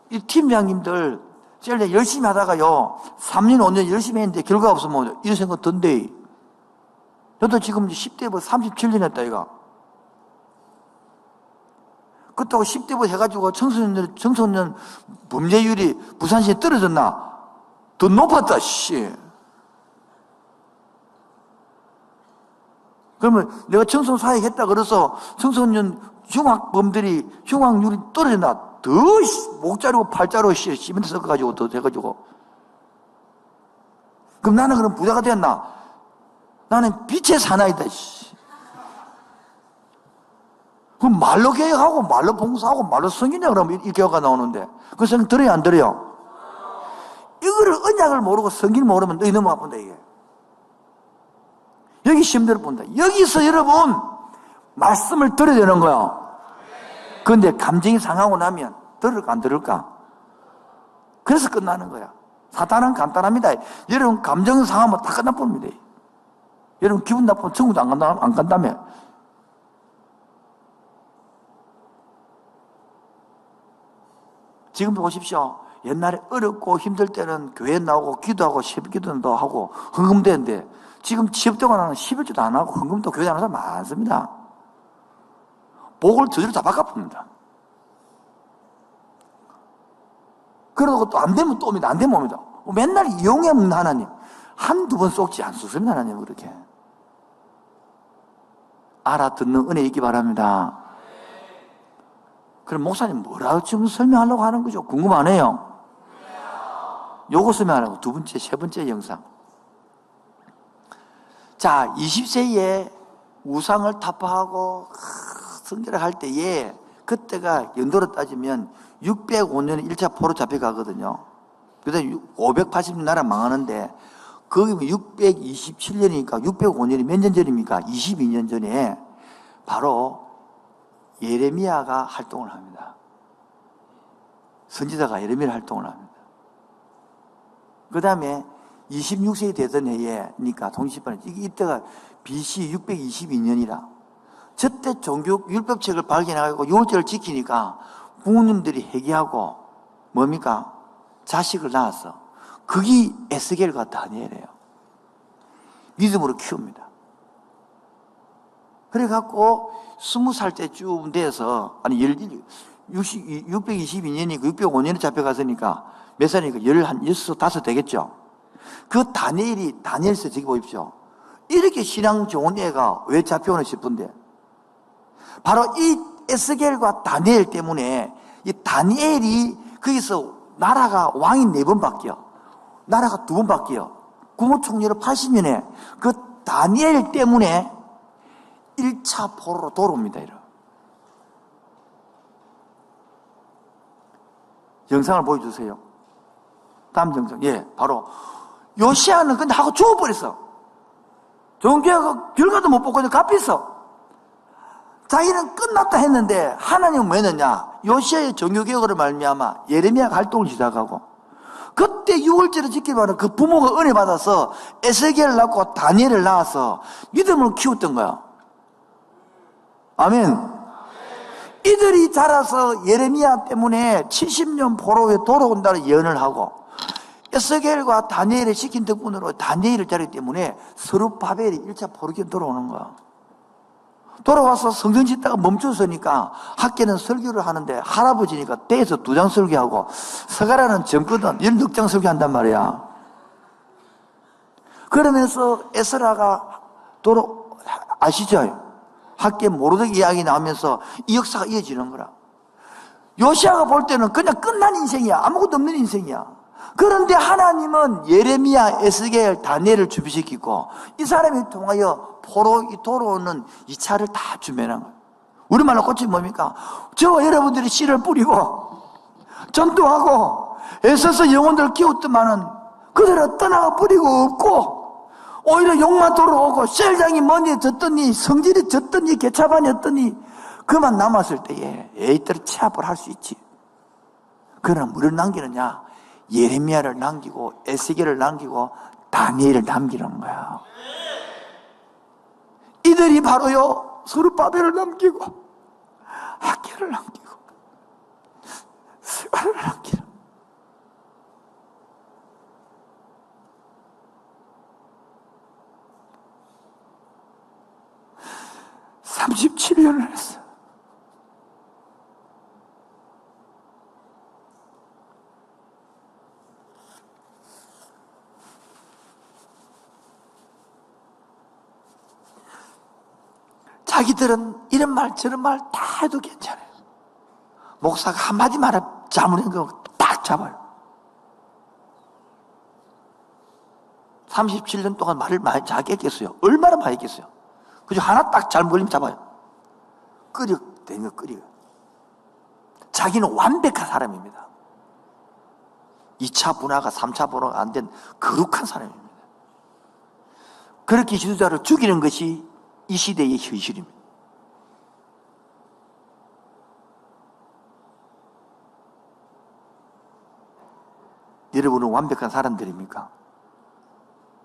S1: 이 팀장님들 셀에 열심히 하다가요 3년 5년 열심히 했는데 결과 없으면 이런 생각 든대. 저도 지금 10대부터 37년 했다 이가. 그렇다고 10대부터 해가지고 청소년 범죄율이 부산시에 떨어졌나? 더 높았다 씨. 그러면 내가 청소년 사회 했다 그래서 청소년 흉악률이 떨어졌나? 더 목 자르고 팔 자르고 시멘트 섞어가지고 더 돼가지고. 그럼 나는 그럼 부자가 되었나? 나는 빛의 사나이다. 그럼 말로 개혁하고 말로 봉사하고 말로 성기냐 그러면 이 개혁가 나오는데 그 생각 들어요 안 들어요? 이거를 언약을 모르고 성기를 모르면 너희 너무 아픈다 이게. 여기 시험대로 본다. 여기서 여러분 말씀을 들어야 되는 거야. 그런데 감정이 상하고 나면 들을까 안 들을까? 그래서 끝나는 거야. 사탄은 간단합니다. 여러분 감정 상하면 다 끝나버립니다. 여러분 기분 나쁘면 천국도 안 간다며. 지금도 보십시오. 옛날에 어렵고 힘들 때는 교회 나오고 기도하고 새벽기도도 하고 헌금대는데 지금 취업되고 나는 11조도 안 하고 헌금도 교회 안 하는 사람 많습니다. 복을 저절로 다 바꿔봅니다. 그러고 또 안 되면 또 옵니다. 안 되면 옵니다. 맨날 이용해 먹는 하나님. 한두 번 쏙지 않습니다. 하나님 그렇게. 알아듣는 은혜 있기 바랍니다. 그럼 목사님 뭐라고 지금 설명하려고 하는 거죠? 궁금하네요. 요거 설명하려고 두 번째, 세 번째 영상. 자, 20세에 우상을 타파하고 성결을 할 때에 그때가 연도로 따지면 605년에 1차 포로 잡혀가거든요. 그 다음에 580년 나라 망하는데 거기 627년이니까 605년이 몇 년 전입니까? 22년 전에 바로 예레미야가 활동을 합니다. 선지자가 예레미야 활동을 합니다. 그 다음에 26세기 되던 해에니까 동시반에 이때가 BC 622년이라 저때 종교 율법책을 발견하고 유월절을 지키니까 부모님들이 회개하고 뭡니까? 자식을 낳았어. 그게 에스겔과 다니엘이에요. 믿음으로 키웁니다. 그래갖고 20살 때쯤 돼서 아니 622년이고 605년에 잡혀갔으니까 몇 살이니까 16 되겠죠. 그 다니엘서 저기 보십시오. 이렇게 신앙 좋은 애가 왜 잡혀오나 싶은데 바로 이 에스겔과 다니엘 때문에 이 다니엘이 거기서 나라가 왕이 4번 바뀌어. 나라가 2번 바뀌어. 국무총리로 80년에 그 다니엘 때문에 1차 포로로 돌아옵니다. 영상을 보여주세요. 다음 영상. 예, 바로 요시아는 근데 하고 죽어버렸어. 종교가 결과도 못 보고 갚였어. 자기는 끝났다 했는데 하나님은 뭐 했느냐? 요시아의 종교개혁으로 말미암아 예레미야 활동을 시작하고 그때 유월절을 지키면 그 부모가 은혜 받아서 에스겔을 낳고 다니엘을 낳아서 믿음을 키웠던 거야. 아멘. 이들이 자라서 예레미야 때문에 70년 포로에 돌아온다는 예언을 하고 에스겔과 다니엘을 시킨 덕분으로 다니엘을 잘했기 때문에 스룹바벨이 1차 포로기로 돌아오는 거야. 돌아와서 성전 짓다가 멈춰서니까 학계는 설교를 하는데 할아버지니까 떼에서 2장 설교하고 서가라는 젊거든 16장 설교한단 말이야. 그러면서 에스라가 아시죠? 학계 모르던 이야기 나오면서 이 역사가 이어지는 거라. 요시아가 볼 때는 그냥 끝난 인생이야. 아무것도 없는 인생이야. 그런데 하나님은 예레미야, 에스겔, 다니엘을 준비시키고 이 사람이 통하여 돌아오는 이 차를 다 준비한 거예요. 우리말로 꽃이 뭡니까? 저와 여러분들이 씨를 뿌리고 전도하고 애써서 영혼들 키웠더만은 그들은 떠나가 버리고 없고 오히려 욕만 돌아오고 셀장이 먼지 졌더니 성질이 졌더니 개차반이었더니 그만 남았을 때에 에이트를 취합을 할 수 있지. 그러나 뭐를 남기느냐? 예레미야를 남기고 에스겔을 남기고 다니엘을 남기는 거야. 이들이 바로요 스룹바벨을 남기고 학계를 남기고 스가를 남기는 37년을 했어. 자기들은 이런 말 저런 말 다 해도 괜찮아요. 목사가 한마디 말을 잘못한 거 딱 잡아요. 37년 동안 말을 많이 잘게 했겠어요. 얼마나 많이 했겠어요. 그죠? 하나 딱 잘못 걸리면 잡아요. 되면 끓여. 자기는 완벽한 사람입니다. 2차 분화가 3차 분화가 안 된 거룩한 사람입니다. 그렇게 지도자를 죽이는 것이 이 시대의 현실입니다. 여러분은 완벽한 사람들입니까?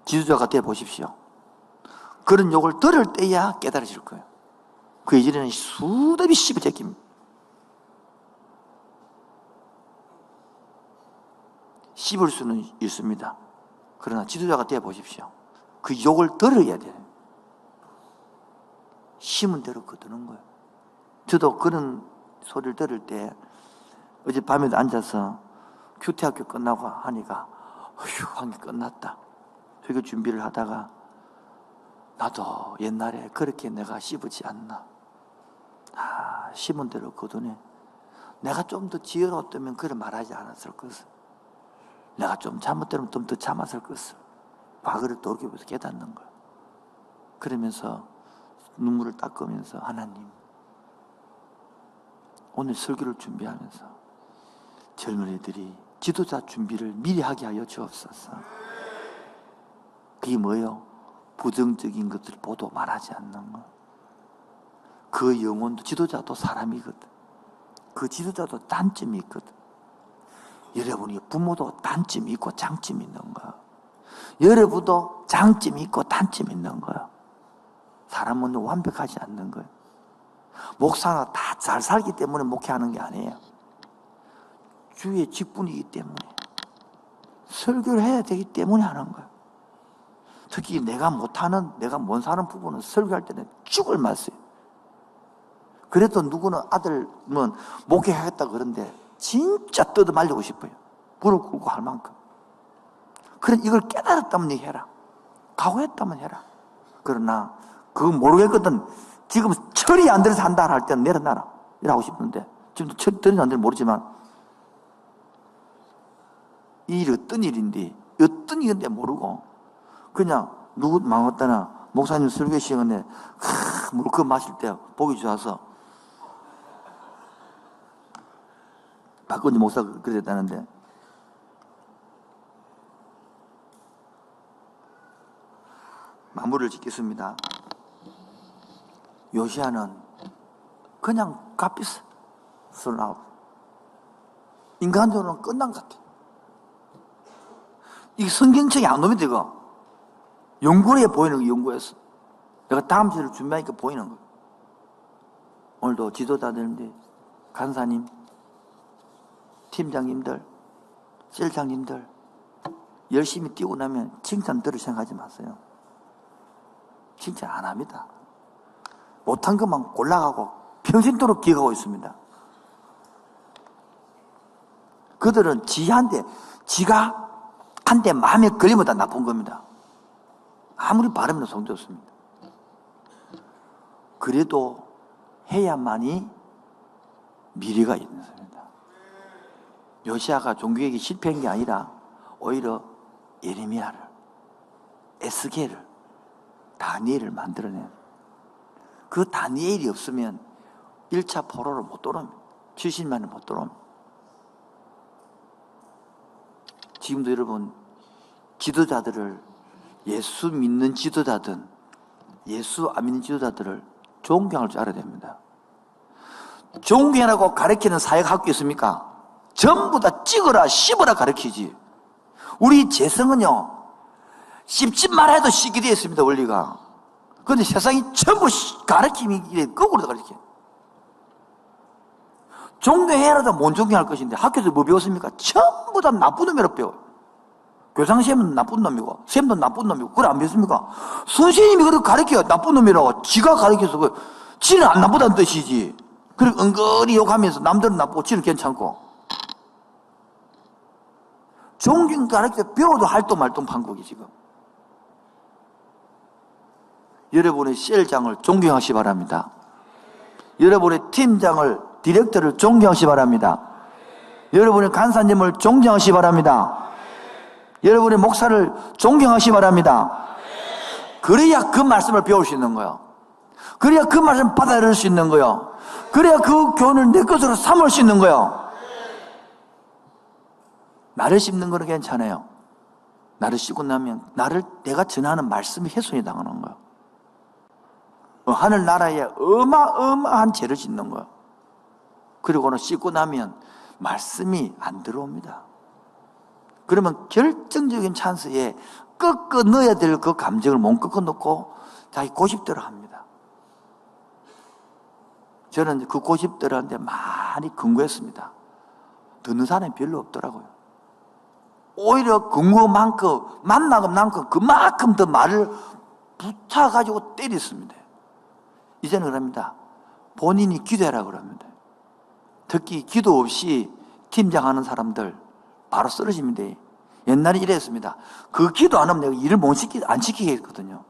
S1: 지도자가 되어 보십시오. 그런 욕을 들을 때야 깨달으실 거예요. 그 이전에는 수없이 씹어 제낍니다. 씹을 수는 있습니다. 그러나 지도자가 되어 보십시오. 그 욕을 들어야 돼요. 심은 대로 거두는 거예요. 저도 그런 소리를 들을 때 어젯밤에도 앉아서 큐티학교 끝나고 하니까 휴 한 게 끝났다. 설교 준비를 하다가 나도 옛날에 그렇게 내가 씹지 않나. 심은 대로 거두네. 내가 좀 더 지혜로웠다면 그를 말하지 않았을 것을. 내가 좀 잘못되면 좀 더 참았을 것을. 과거를 돌이켜서 깨닫는 거예요. 그러면서 눈물을 닦으면서 하나님 오늘 설교를 준비하면서 젊은이들이 지도자 준비를 미리 하게 하여 주옵소서. 그게 뭐예요? 부정적인 것들 보도 말하지 않는 것. 그 영혼도 지도자도 사람이거든. 그 지도자도 단점이 있거든. 여러분이 부모도 단점이 있고 장점이 있는 거야. 여러분도 장점이 있고 단점이 있는 거야. 사람은 완벽하지 않는 거예요. 목사가 다 잘 살기 때문에 목회하는 게 아니에요. 주의 직분이기 때문에 설교를 해야 되기 때문에 하는 거예요. 특히 내가 못 사는 부분은 설교할 때는 죽을 맛어요. 그래도 누구는 아들은 목회하겠다 그런데 진짜 뜯어 말리고 싶어요. 무릎 꿇고 할 만큼. 그래 이걸 깨달았다면 해라. 각오했다면 해라. 그러나 그거 모르겠거든. 지금 철이 안 들어서 한다 할 때는 내려놔라. 이러고 싶은데 지금도 철이 들어서 안 들어서 모르지만 이 일이 어떤 일인데 어떤 일인데 모르고 그냥 누구 망했다나 목사님 설교 시간에 물그 마실 때 보기 좋아서 박건지 목사가 그랬다는데 마무리를 짓겠습니다. 요시아는 그냥 값비싸. 슬라우. 인간적으로는 끝난 것 같아. 이 성경책이 안 놈이 되고 연구를 해 보이는 거 연구했어. 내가 다음 주를 준비하니까 보이는 거. 오늘도 지도자들인데 간사님, 팀장님들, 셀장님들 열심히 뛰고 나면 칭찬 들을 생각하지 마세요. 칭찬 안 합니다. 못한 것만 골라가고 평생도록 기억하고 있습니다. 그들은 지가 한 대 마음에 걸리면 다 나쁜 겁니다. 아무리 바르면 성좋습니다. 그래도 해야만이 미래가 있는 겁니다. 요시아가 종교개혁이 실패한 게 아니라 오히려 예레미야를, 에스겔을, 다니엘을 만들어낸, 그 다니엘이 없으면 1차 포로를 못 돌아옵니다. 70만을 못 돌아옵니다. 지금도 여러분, 지도자들을, 예수 믿는 지도자든 예수 안 믿는 지도자들을 존경할 줄 알아야 됩니다. 존경하고 가르치는 사회가 학교 있습니까? 전부 다 찍어라 씹어라 가르치지. 우리 재성은요, 씹지 말아도 씹게 되어 있습니다. 원리가. 그런데 세상이 전부 가르침이 거꾸로 가르쳐요. 존경해라도 못 존경할 것인데 학교에서 뭐 배웠습니까? 전부 다 나쁜 놈이라고 배워요. 교장선생님은 나쁜 놈이고 쌤도 나쁜 놈이고 그걸 안 배웠습니까? 선생님이 그렇게 가르쳐요. 나쁜 놈이라고. 지가 가르쳐서 지는 안 나쁘다는 뜻이지. 그리고 은근히 욕하면서 남들은 나쁘고 지는 괜찮고. 존경 가르쳐 배워도 할동 말동 판국이 지금. 여러분의 셀장을 존경하시 바랍니다. 여러분의 팀장을, 디렉터를 존경하시 바랍니다. 여러분의 간사님을 존경하시 바랍니다. 여러분의 목사를 존경하시 바랍니다. 그래야 그 말씀을 배울 수 있는 거예요. 그래야 그 말씀을 받아들일 수 있는 거예요. 그래야 그 교훈을 내 것으로 삼을 수 있는 거예요. 나를 씹는 거는 괜찮아요. 나를 씹고 나면 내가 전하는 말씀이 훼손이 당하는 거예요. 하늘나라에 어마어마한 죄를 짓는 거예요. 그리고는 씹고 나면 말씀이 안 들어옵니다. 그러면 결정적인 찬스에 꺾어 넣어야 될 그 감정을 못 꺾어 놓고 자기 고집대로 합니다. 저는 그 고집대로한테 많이 근거했습니다. 듣는 사람이 별로 없더라고요. 오히려 근거만큼 만나고 그만큼 더 말을 붙여가지고 때렸습니다. 이제는 그럽니다. 본인이 기도해라 그럽니다. 특히 기도 없이 팀장하는 사람들 바로 쓰러집니다. 옛날에 이랬습니다. 그 기도 안 하면 내가 일을 안 시키게 했거든요.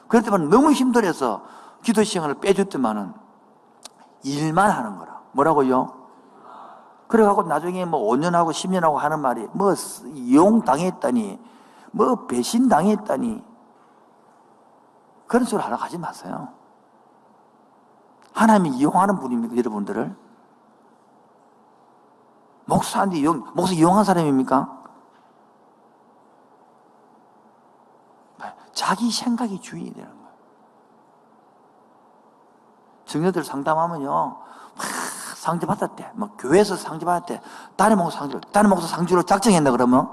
S1: 그랬더니 너무 힘들어서 기도 시간을 빼줬더만은 일만 하는 거라. 뭐라고요? 그래갖고 나중에 뭐 5년하고 10년하고 하는 말이 뭐 이용당했다니, 뭐 배신당했다니. 그런 소리 하러 가지 마세요. 하나님이 이용하는 분입니까, 여러분들을? 목사 이용한 사람입니까? 자기 생각이 주인이 되는 거예요. 증여들 상담하면요, 상주 받았대. 뭐 교회에서 상주 받았대. 다른 목사 상주로 작정했나 그러면?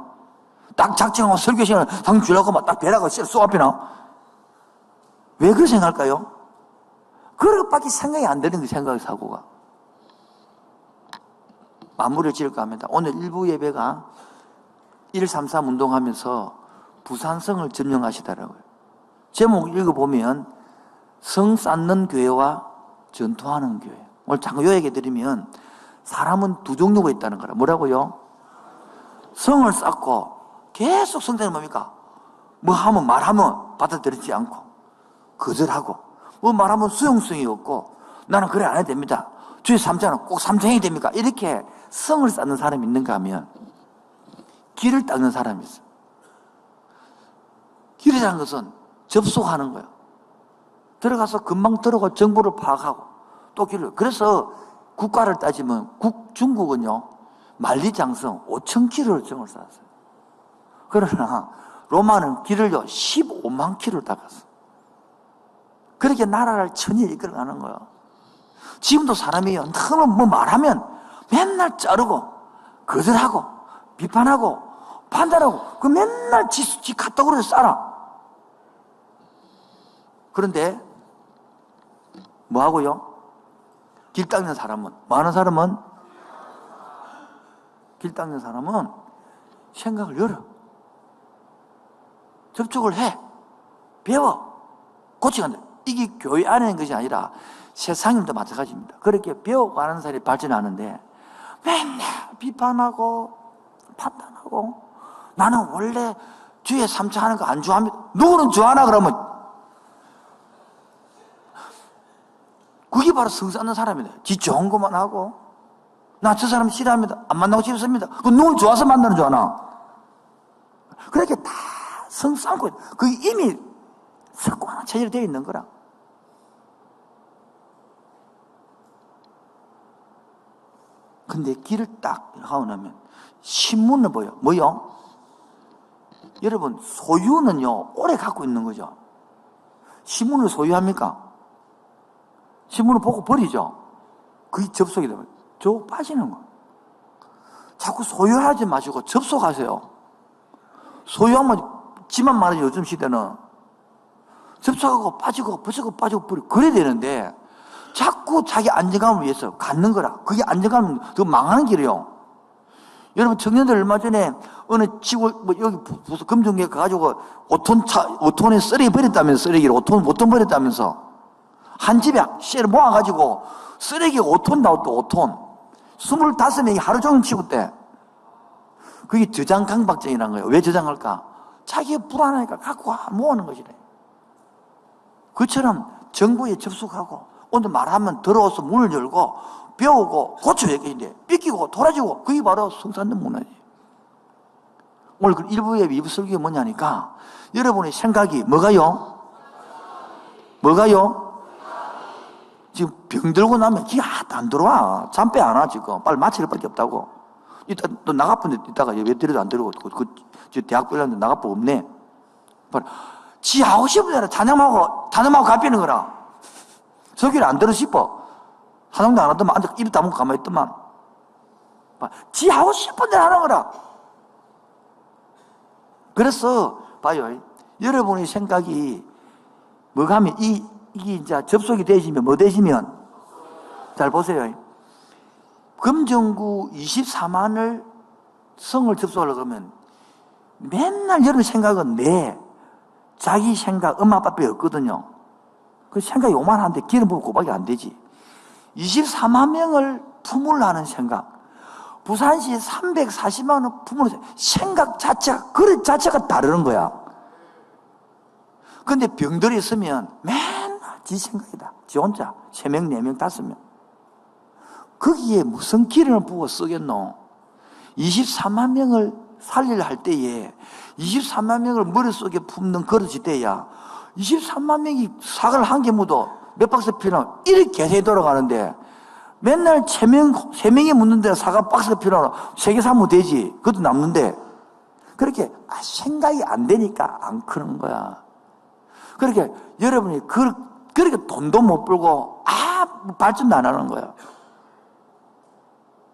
S1: 딱 작정하고 설교 시간에 상주 주려고 막 딱 배라고 쏘 앞이나? 왜 그렇게 생각할까요? 그것밖에 생각이 안 되는 그 생각 사고가. 마무리를 지을까 합니다. 오늘 일부 예배가 133 운동하면서 부산성을 점령하시더라고요. 제목 읽어보면 성 쌓는 교회와 전투하는 교회. 오늘 잠깐 요 얘기 드리면 사람은 두 종류가 있다는 거라. 뭐라고요? 성을 쌓고 계속 성장이 뭡니까? 뭐 하면 말하면 받아들이지 않고 거절하고 뭐 말하면 수용성이 없고 나는 그래 안 해도 됩니다. 주의 삼자는 꼭 삼자해야 됩니까? 이렇게 성을 쌓는 사람이 있는가 하면 길을 닦는 사람이 있어요. 길이라는 것은 접속하는 거예요. 들어가서 금방 들어가고 정보를 파악하고 또 길을. 그래서 국가를 따지면 중국은요 만리장성 5,000km를 정을 쌓았어요. 그러나 로마는 길을요 15만 km를 닦았어요. 그렇게 나라를 천천히 이끌어가는 거예요. 지금도 사람이요 너무 뭐 말하면 맨날 자르고 거절하고 비판하고 판단하고 그 맨날 지 카톡으로 싸라. 그런데 뭐 하고요? 길 닦는 사람은, 많은 사람은 길 닦는 사람은 생각을 열어. 접촉을 해. 배워. 고쳐간다. 이게 교회 안에 있는 것이 아니라 세상임도 마찬가지입니다. 그렇게 배워가는 사람이 발전하는데 맨날 비판하고 판단하고 나는 원래 주의 3차 하는 거 안 좋아합니다. 누구는 좋아하나 그러면 그게 바로 성사하는 사람이다. 지 좋은 것만 하고 나 저 사람 싫어합니다. 안 만나고 싶습니다. 그 누굴 좋아서 만나는 줄 아나? 그렇게 다 성싸고 그게 이미 습관화 체질되어 있는 거라. 근데 길을 딱 하고 나면 신문을 보여. 뭐요? 여러분, 소유는요, 오래 갖고 있는 거죠. 신문을 소유합니까? 신문을 보고 버리죠. 그게 접속이 되면 저 빠지는 거. 자꾸 소유하지 마시고 접속하세요. 소유하면 지만 말하지. 요즘 시대는 접속하고 빠지고 버리고 그래야 되는데 자꾸 자기 안정감을 위해서 갖는 거라. 그게 안정감은 더 망하는 길이에요. 여러분, 청년들 얼마 전에 어느 지구, 여기 금정에 가가지고 5톤에 쓰레기 버렸다면서, 쓰레기를 5톤 버렸다면서. 한 집에 씨를 모아가지고 쓰레기가 5톤 나왔다, 5톤. 25명이 하루 종일 치웠대. 그게 저장 강박증이라는 거예요. 왜 저장할까? 자기가 불안하니까 갖고 모으는 것이래. 그처럼 정보에 접속하고, 오늘 말하면 들어와서 문을 열고, 배우고, 고쳐야 되는데, 삐끼고, 돌아지고, 그게 바로 성산된 문화지. 오늘 그 1부의 2부 설교가 뭐냐니까, 여러분의 생각이 뭐가요? 뭐가요? 지금 병 들고 나면 기가 하나도 안 들어와. 잠 빼 안 와, 지금. 빨리 마취를 밖에 없다고. 이따 또 나가쁜데 이따가 왜 들여도 안 들고, 저 대학 별로는데 나가쁜 없네. 지 하고 싶은 대로 찬양하고 갚이는 거라. 설교를 안 들어 싶어. 하나도 안 하더만 앉아 입 다물고 가만히 있더만. 지 하고 싶은 대로 하는 거라. 그래서 봐요. 여러분의 생각이 뭐가 하면 이게 이제 접속이 되시면 뭐 되시면 잘 보세요. 금정구 24만을 성을 접속하려고 그러면 맨날 여러분 생각은 자기 생각 엄마 아빠 뼈 없거든요. 그 생각이 오만한데 기름 부으면 꼬박이 안 되지. 24만 명을 품으려는 생각. 부산시 340만 원 품으려는 생각 자체가, 그릇 자체가 다르는 거야. 근데 병들이 있으면 맨날 지 생각이다. 지 혼자. 3명, 4명, 5명. 거기에 무슨 기름을 부어 쓰겠노? 24만 명을 살리려 할 때에 24만 명을 머릿속에 품는 그릇이 돼야 23만 명이 사과를 한 개 묻어 몇 박스 필요하나 이렇게 계산이 돌아가는데 맨날 3명이 묻는 데는 사과 박스가 필요하나 3개 사면 되지. 그것도 남는데 그렇게 생각이 안 되니까 안 크는 거야. 그렇게 여러분이 그렇게 돈도 못 벌고 발전도 안 하는 거야.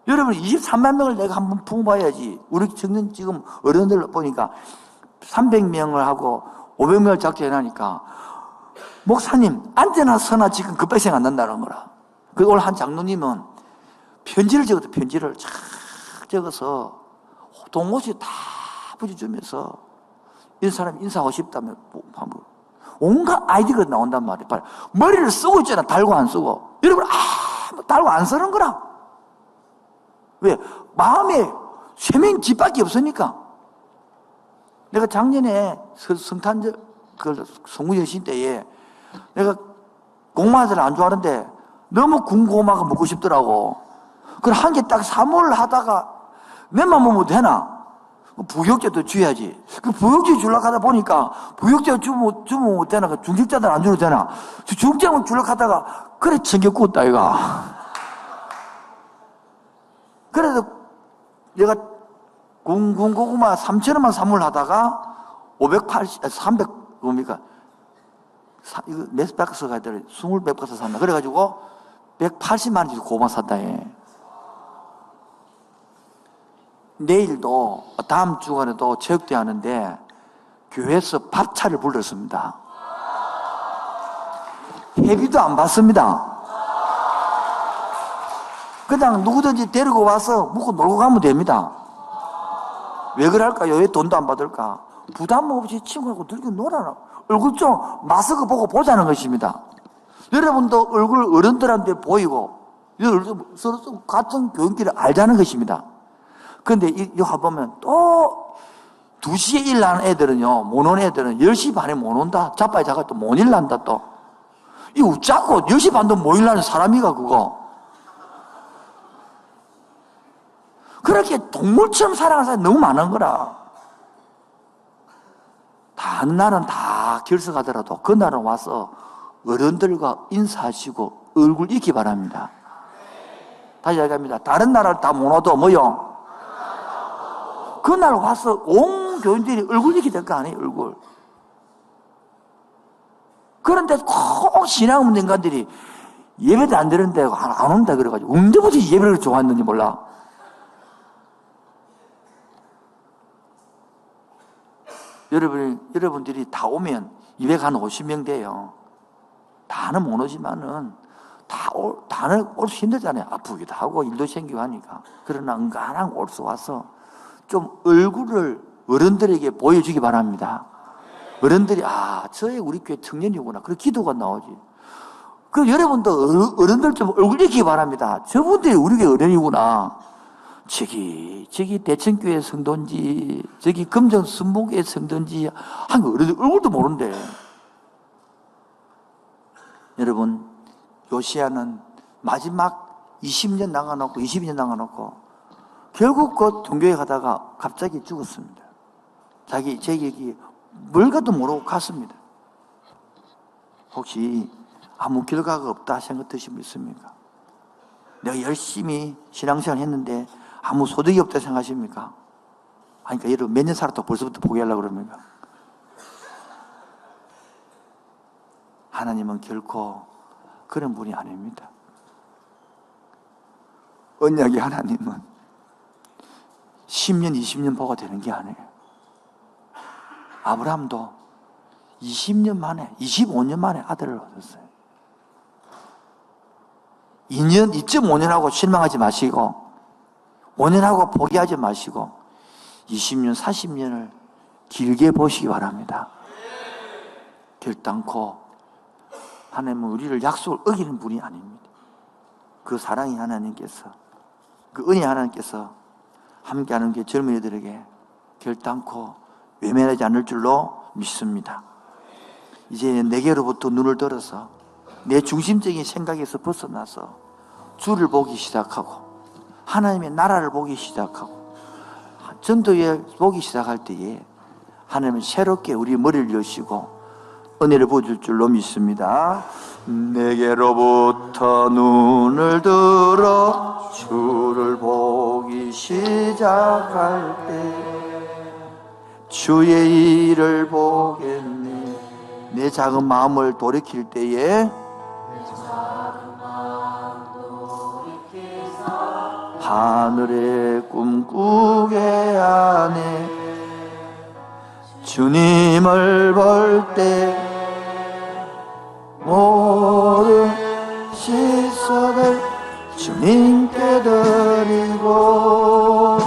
S1: 여러분 23만 명을 내가 한번 품어봐야지. 우리 청년 지금 어른들 보니까 300명을 하고 500명을 작정해놓으니까 목사님 앉으나 서나 지금 급하게 생각 안 난다는 거라. 그리고 오늘 한 장로님은 편지를 적었대. 편지를 쫙 적어서 동호시 다 붙여주면서 이 사람이 인사하고 싶다면 온갖 아이디어가 나온단 말이야. 머리를 쓰고 있잖아. 달고 안 쓰고. 여러분 달고 안 쓰는 거라. 왜? 마음에 쇠면 뒷밖에 없으니까. 내가 작년에 성탄절 성구여신 때에 내가 고구마를 안 좋아하는데 너무 군고구마가 먹고 싶더라고. 그래 한 개 딱 사몰 하다가 몇만 먹으면 되나? 부역제도 줘야지. 그 부역제 주려고 하다 보니까 부역제 주면 못 되나? 중직자들 안 주면 되나? 중직자만 주려고 하다가 그래 챙겨 구웠다 이가. 그래서 내가 군고구마 3,000원만 사물 하다가 300 뭡니까? 이거 몇 박스 가야 돼? 20박스 샀나? 그래가지고 180만 원짜리 고구마 샀다 해. 내일도 다음 주간에도 체육대회 하는데 교회에서 밥차를 불렀습니다. 회비도 안 받습니다. 그냥 누구든지 데리고 와서 묵고 놀고 가면 됩니다. 왜 그럴까요? 왜 돈도 안 받을까? 부담 없이 친구하고 들고 놀아라. 얼굴 좀 마스크 보고 보자는 것입니다. 여러분도 얼굴 어른들한테 보이고 서로 좀 같은 교육기를 알자는 것입니다. 그런데 이거 보면 또 2시에 일 나는 애들은요, 못 오는 애들은 10시 반에 못 온다. 자빠이 자가 또 못 일난다 또. 이 웃자고 10시 반도 못 일나는 사람이가 그거. 그렇게 동물처럼 살아가는 사람이 너무 많은 거라. 다른 날은 다 결석하더라도 그날은 와서 어른들과 인사하시고 얼굴 익히 바랍니다. 다시 이야기합니다. 다른 날은 다 못 와도 뭐요? 그날 와서 온 교인들이 얼굴 익히 될 거 아니에요, 얼굴. 그런데 꼭 신앙 없는 인간들이 예배도 안 드는데 안 온다 그래가지고 언제부터 예배를 좋아했는지 몰라. 여러분들이 다 오면 250명 돼요. 다는 못 오지만은 다는 올 수 힘들잖아요. 아프기도 하고 일도 생기고 하니까. 그러나 은간한 올 수 와서 좀 얼굴을 어른들에게 보여주기 바랍니다. 어른들이 저의 우리 교회 청년이구나. 그런 기도가 나오지. 그럼 여러분도 어른들 좀 얼굴 익히기 바랍니다. 저분들이 우리 교회 어른이구나. 저기 대천교회 성도인지 저기 금정 순복교회 성도인지 한 어른들 얼굴도 모르는데. 여러분, 요시야는 마지막 20년 나가놓고 22년 나가놓고 결국 그 동교회 가다가 갑자기 죽었습니다. 자기 뭘가도 모르고 갔습니다. 혹시 아무 결과가 없다 생각 드신 분 있습니까? 내가 열심히 신앙생활 했는데 아무 소득이 없다 생각하십니까? 그러니까 여러분 몇 년 살았다고 벌써부터 포기하려고 그럽니까? 하나님은 결코 그런 분이 아닙니다. 언약의 하나님은 10년, 20년 보가 되는 게 아니에요. 아브라함도 20년 만에, 25년 만에 아들을 얻었어요. 2.5년 하고 실망하지 마시고, 5년 하고 포기하지 마시고, 20년, 40년을 길게 보시기 바랍니다. 결단코 하나님은 우리를 약속을 어기는 분이 아닙니다. 그 사랑이 하나님께서, 그 은혜 하나님께서 함께하는 게 젊은이들에게 결단코 외면하지 않을 줄로 믿습니다. 이제 내게로부터 눈을 들어서 내 중심적인 생각에서 벗어나서 주를 보기 시작하고 하나님의 나라를 보기 시작하고 전도에 보기 시작할 때에 하나님은 새롭게 우리 머리를 여시고 은혜를 부어줄 줄로 믿습니다. 내게로부터 눈을 들어 주를 보기 시작할 때 주의 일을 보겠네. 내 작은 마음을 돌이킬 때에 하늘의 꿈꾸게 하네. 주님을 볼 때 모든 시선을 주님께 드리고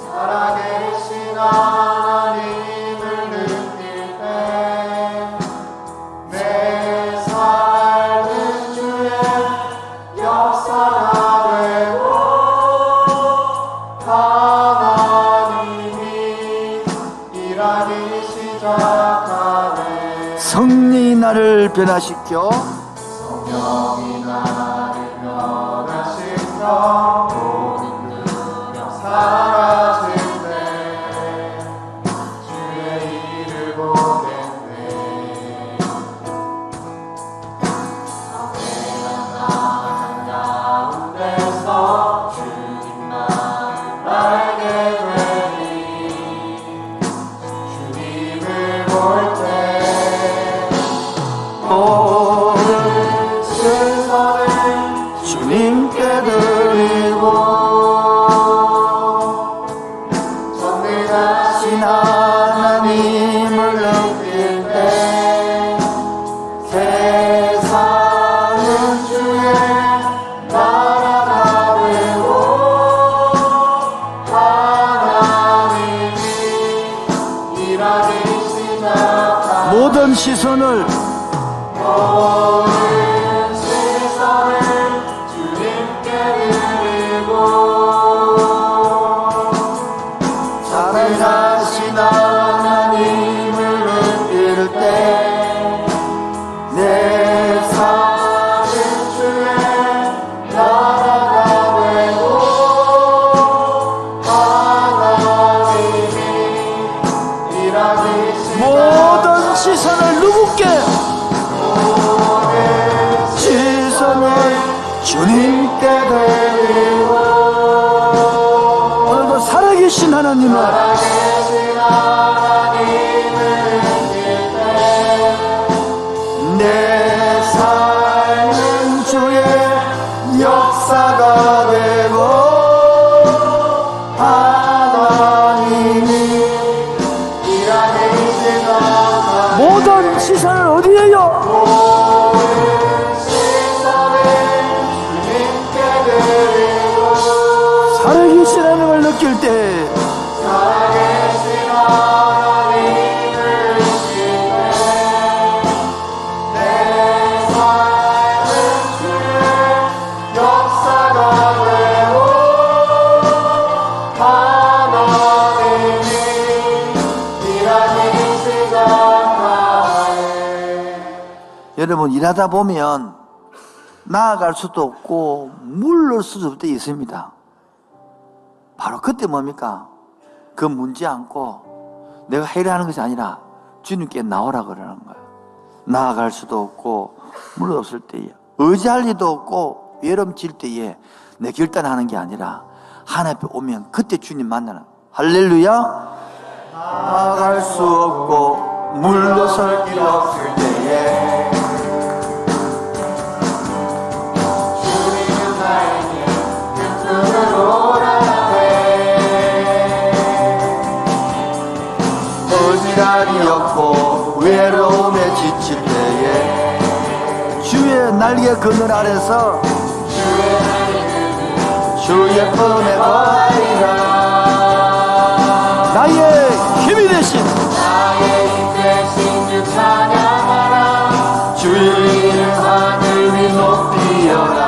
S2: 살아계신 하나님을 느낄 때 내 삶은 주의 역사가 되고 하나님이 일하기 시작하네.
S1: 성령이 나를 변화시켜
S2: 성령이 나를 변화시켜 모든 두려움 사라질 때 주의 일을 보겠네. 악해한 나라는 가운데서 주님만을 알게 되니 주님을 볼 때 모든 시선을 주님께 드리고
S1: 모든 시선을
S2: 주님께 드리고 살아가신 하나님을 느낄 때 내 삶은 주의 나라가 되고 하나님이 일하기
S1: 모든 시선을 누구께
S2: 시선을 주님께 드리고
S1: 오늘도 살아계신 하나님을
S2: 살아계신 하나님을 느낄 때 내 삶은 주의 역사가 되고 하나님이 일하기 시작하는
S1: 모든 시선을 어디에요?
S2: 시선을 주님께 드리고
S1: 살아계신 하나님을 느낄 때
S2: 살아계신 하나님을 느낄 때내 삶은 주의 역사가 되고 하나님이 일하기 시작하네.
S1: 여러분 일하다 보면 나아갈 수도 없고 물러설 수도 없을 때 있습니다. 바로 그때 뭡니까? 그 문제 안고 내가 해야 하는 것이 아니라 주님께 나오라 그러는 거예요. 나아갈 수도 없고 물러설 때에 의지할 리도 없고 외로움질 때에 내 결단하는 게 아니라 하나님 앞에 오면 그때 주님 만나는 할렐루야. 나아갈 수 없고 물러설 길 없을 때에
S2: 주님은 나에게 그 꿈을 오라네.
S1: 의지랄이 없고 외로움에 지칠 때에 주의 날개 그늘 아래서 주의 품에 거하리라. 나의 힘이 되신
S2: 나의 힘 대신 주 찬양하라.
S1: 주의 하늘 위 높이여라.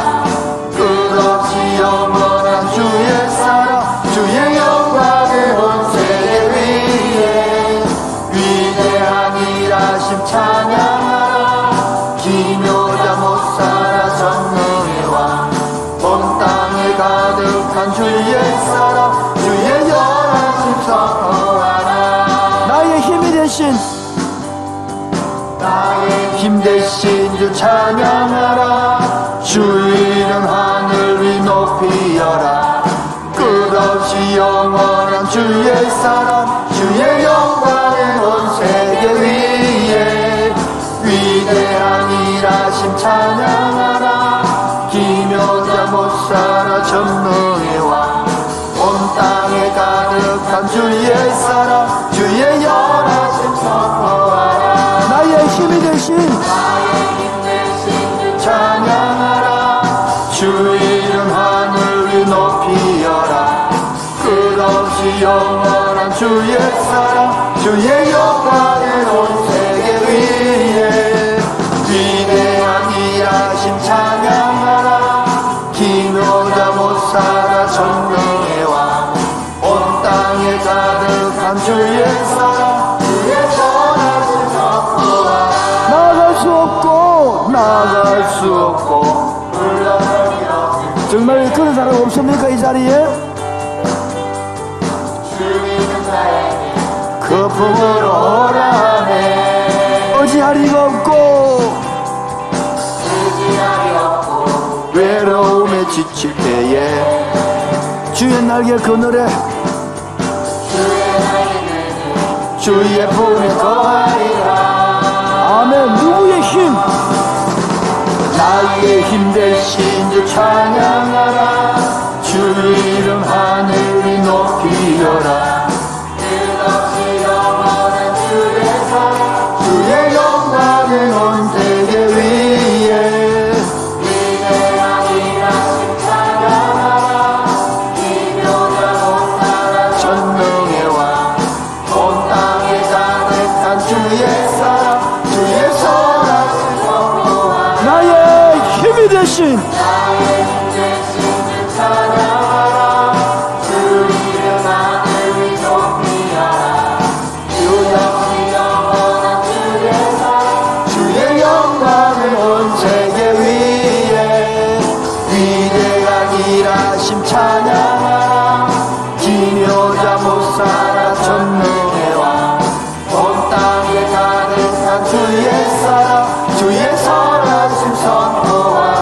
S1: 끝없이 영원한 주의 사랑 주의 영광을 온 세계 위에 위대한 일하심 찬양하라. 기묘자 못 살아 전능의 왕 온 땅에 가득한 주의 사랑 주의 연하심 선포하라. 나의 힘이 되신
S2: 나의
S1: 힘 대신 주 찬양하라. 주 이름 하늘 위 높이여라. 끝없이 영원한 주의 사랑 주의 영광을 온 세계 위에 위대한 일하심 찬양하라. 기묘자 못 살아 전능의 왕 온 땅에 가득한 주의 사랑 주의 연하심 선포하라. 나의 힘이 되신
S2: 힘 대신 주
S1: 찬양하라. 주 이름 하늘 위 높이여라. 끝없이 영원한 주의 사랑 주의 영광을 온 세계 위에 위대한 일하심 찬양하라. 기묘자 못 살아 전능의 왕 온 땅에 가득한 주의 사랑 주의 전하심 선포하라. 나아갈 수 없고 나아갈 수 없고 정말 그런 사람 없습니까 이 자리에?
S2: 주님은 나에게
S1: 그 품으로 오라네. 의지할 리가 없고
S2: 의지함이 없고
S1: 외로움에 지칠 때에 주의 날개 그늘에
S2: 주의 날개는
S1: 주의 품에 거하리라. 아멘. 누구의 힘? 나의 힘 대신 주 찬양하라. 주 이름 하늘이 높이여라.
S2: 끝없이 영원한 주의 사랑
S1: 주의 영광을 온 세계 위에
S2: 위대한 일하심 찬양하라. 기묘자 못 살아
S1: 전능의 왕 온 땅에 가득한 주의 사랑 대신
S2: 나의 대신을 찬양하라. 주 이름만을 높이하라. 주 역시 영원한 주의 사랑.
S1: 주의 영광을 온 세계 위에 위대한 일하심 찬양하라. 기묘자 못살아 전능의 왕 온 땅에 가득한 주의 사랑 주의 선하심 선포하라.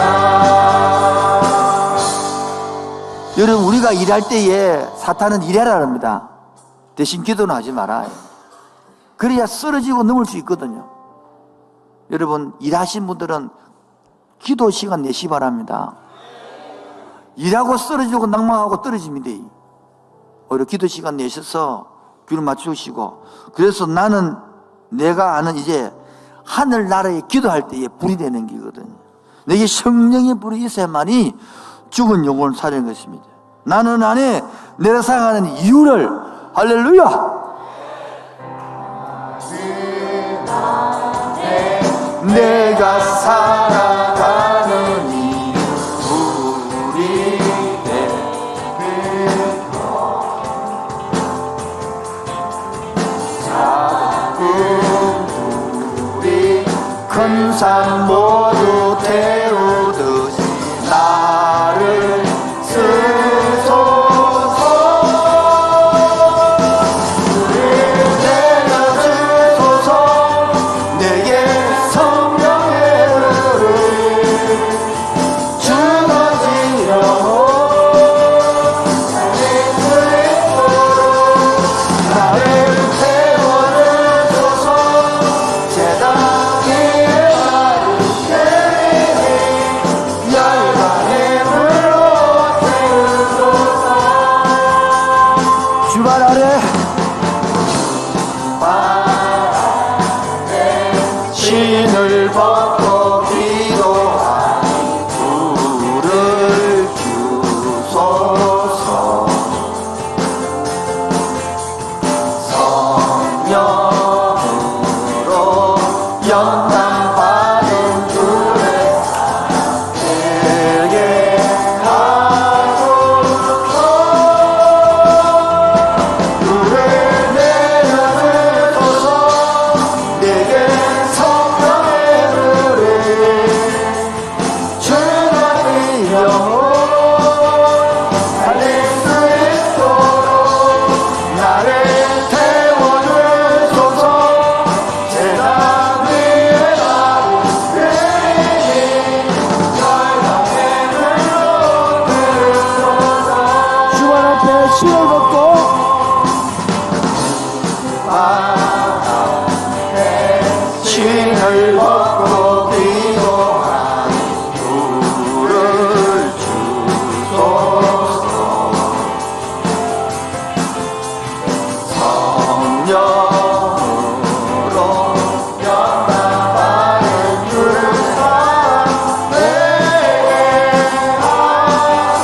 S1: 여러분 우리가 일할 때에 사탄은 일해라 합니다. 대신 기도는 하지 마라. 그래야 쓰러지고 넘을 수 있거든요. 여러분 일하신 분들은 기도 시간 내시 바랍니다. 일하고 쓰러지고 낭망하고 떨어지면 돼. 오히려 기도 시간 내셔서 귀를 맞추시고, 그래서 나는 내가 아는 이제 하늘나라에 기도할 때에 불이 되는 게거든요. 내게 성령의 불이 있어야만이 죽은 영혼을 살리는 것입니다. 나는 안에 내가 살아가는 이유를 할렐루야 내가 살아가는 이유 우리 큰 산 모두 태우듯이 나를 쓰소서. 불을 내려주소서. 내게 성령의 불을 주어지려고 나를 태워주소서. 제단 주발 아래 신을 벗고 기도하니 불을 주소서. 성령으로 연단받은 불에 내게 신을 벗고 기도하니 불을 주소서. 성령으로 연단받은 불을 내게 하소서.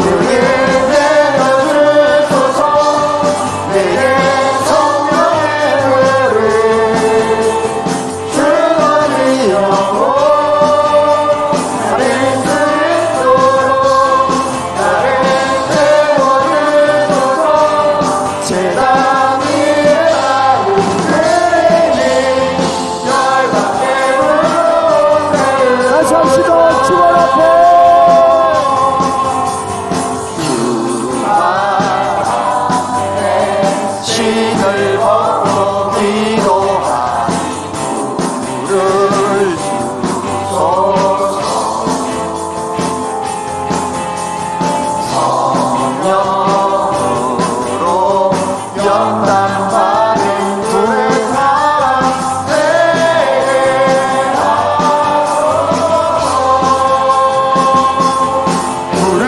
S1: 내게 내려주소서. 내게 신을 벗고 기도하니 불을 주소서. 성령으로 연단받은 불을 불을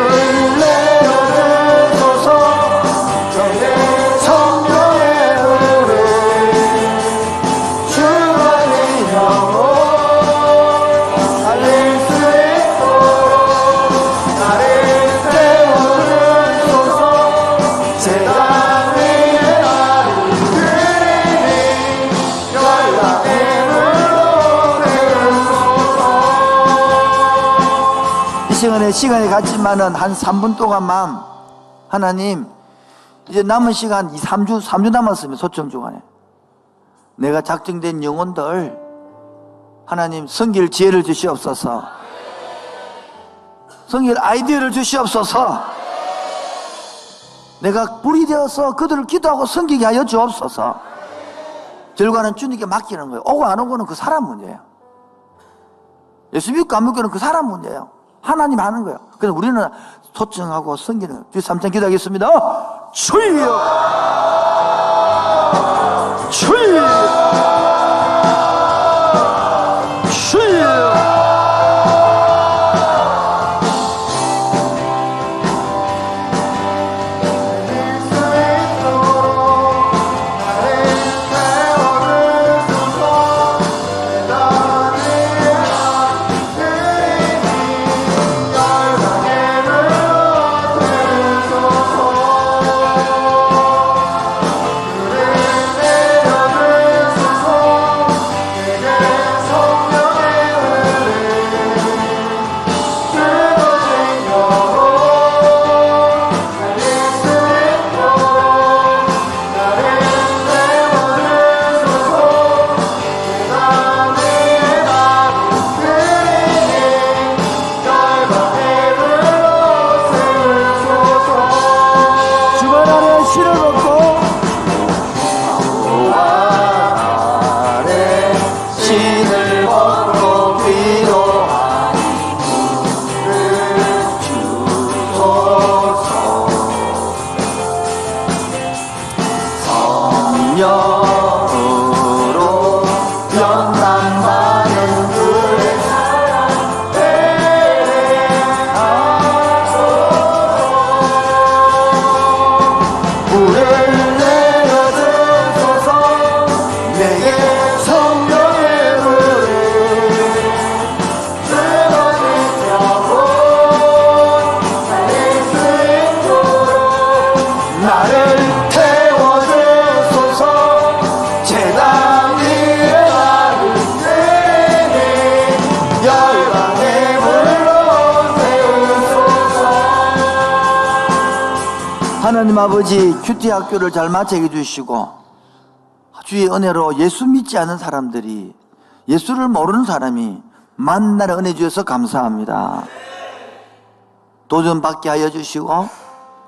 S1: 내려주소서. 성령의 불을 주어지려고 살릴 수 있도록 나를 태워주소서. 제단 위에 나를 때문에 시간이 갔지만은 한 3분 동안만 하나님 이제 남은 시간 3주 남았으면 소청 주간에 내가 작정된 영혼들 하나님 섬길 지혜를 주시옵소서. 섬길 아이디어를 주시옵소서. 내가 불이 되어서 그들을 기도하고 섬기게 하여 주옵소서. 결과는 주님께 맡기는 거예요. 오고 안 오고는 그 사람 문제예요. 예수 믿고 안 믿고는 그 사람 문제예요. 하나님 하는 거예요. 그래서 우리는 소청하고 섬기는 거예요. 주여 3장 기도하겠습니다. 주여 주여 주여. 영으로 연단받는 그의 사랑 불을 내려주소서. 내게 성령의 불을 쓰러진 영혼 살릴 수 있도록 나를 하나님 아버지 큐티 학교를 잘 마치게 해주시고 주의 은혜로 예수 믿지 않는 사람들이 예수를 모르는 사람이 만나는 은혜 주셔서 감사합니다. 도전받게 하여 주시고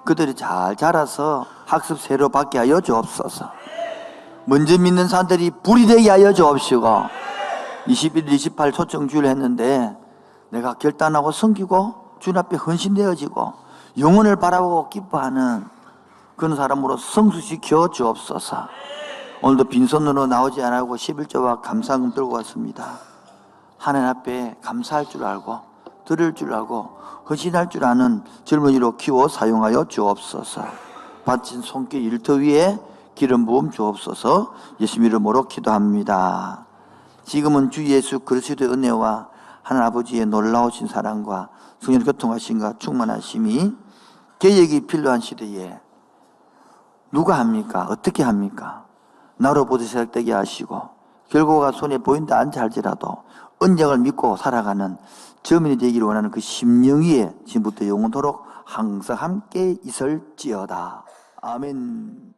S1: 그들이 잘 자라서 학습 새로 받게 하여 주옵소서. 먼저 믿는 사람들이 불이 되게 하여 주옵시고 21, 28 초청주일 했는데 내가 결단하고 섬기고 주님 앞에 헌신되어지고 영혼을 바라보고 기뻐하는 그런 사람으로 성수시켜 주옵소서. 오늘도 빈손으로 나오지 않고 11조와 감사금 들고 왔습니다. 하나님 앞에 감사할 줄 알고 들을 줄 알고 헌신할 줄 아는 젊은이로 키워 사용하여 주옵소서. 바친 손길 일터 위에 기름 부음 주옵소서. 예수 이름으로 기도합니다. 지금은 주 예수 그리스도의 은혜와 하나님 아버지의 놀라우신 사랑과 성령 교통하심과 충만하심이 개혁이 필요한 시대에 누가 합니까? 어떻게 합니까? 나로 보듯 생각되게 하시고 결과가 손에 보인다 않지 할지라도 언약을 믿고 살아가는 저민이 되기를 원하는 그 심령 위에 지금부터 영원토록 항상 함께 있을지어다. 아멘.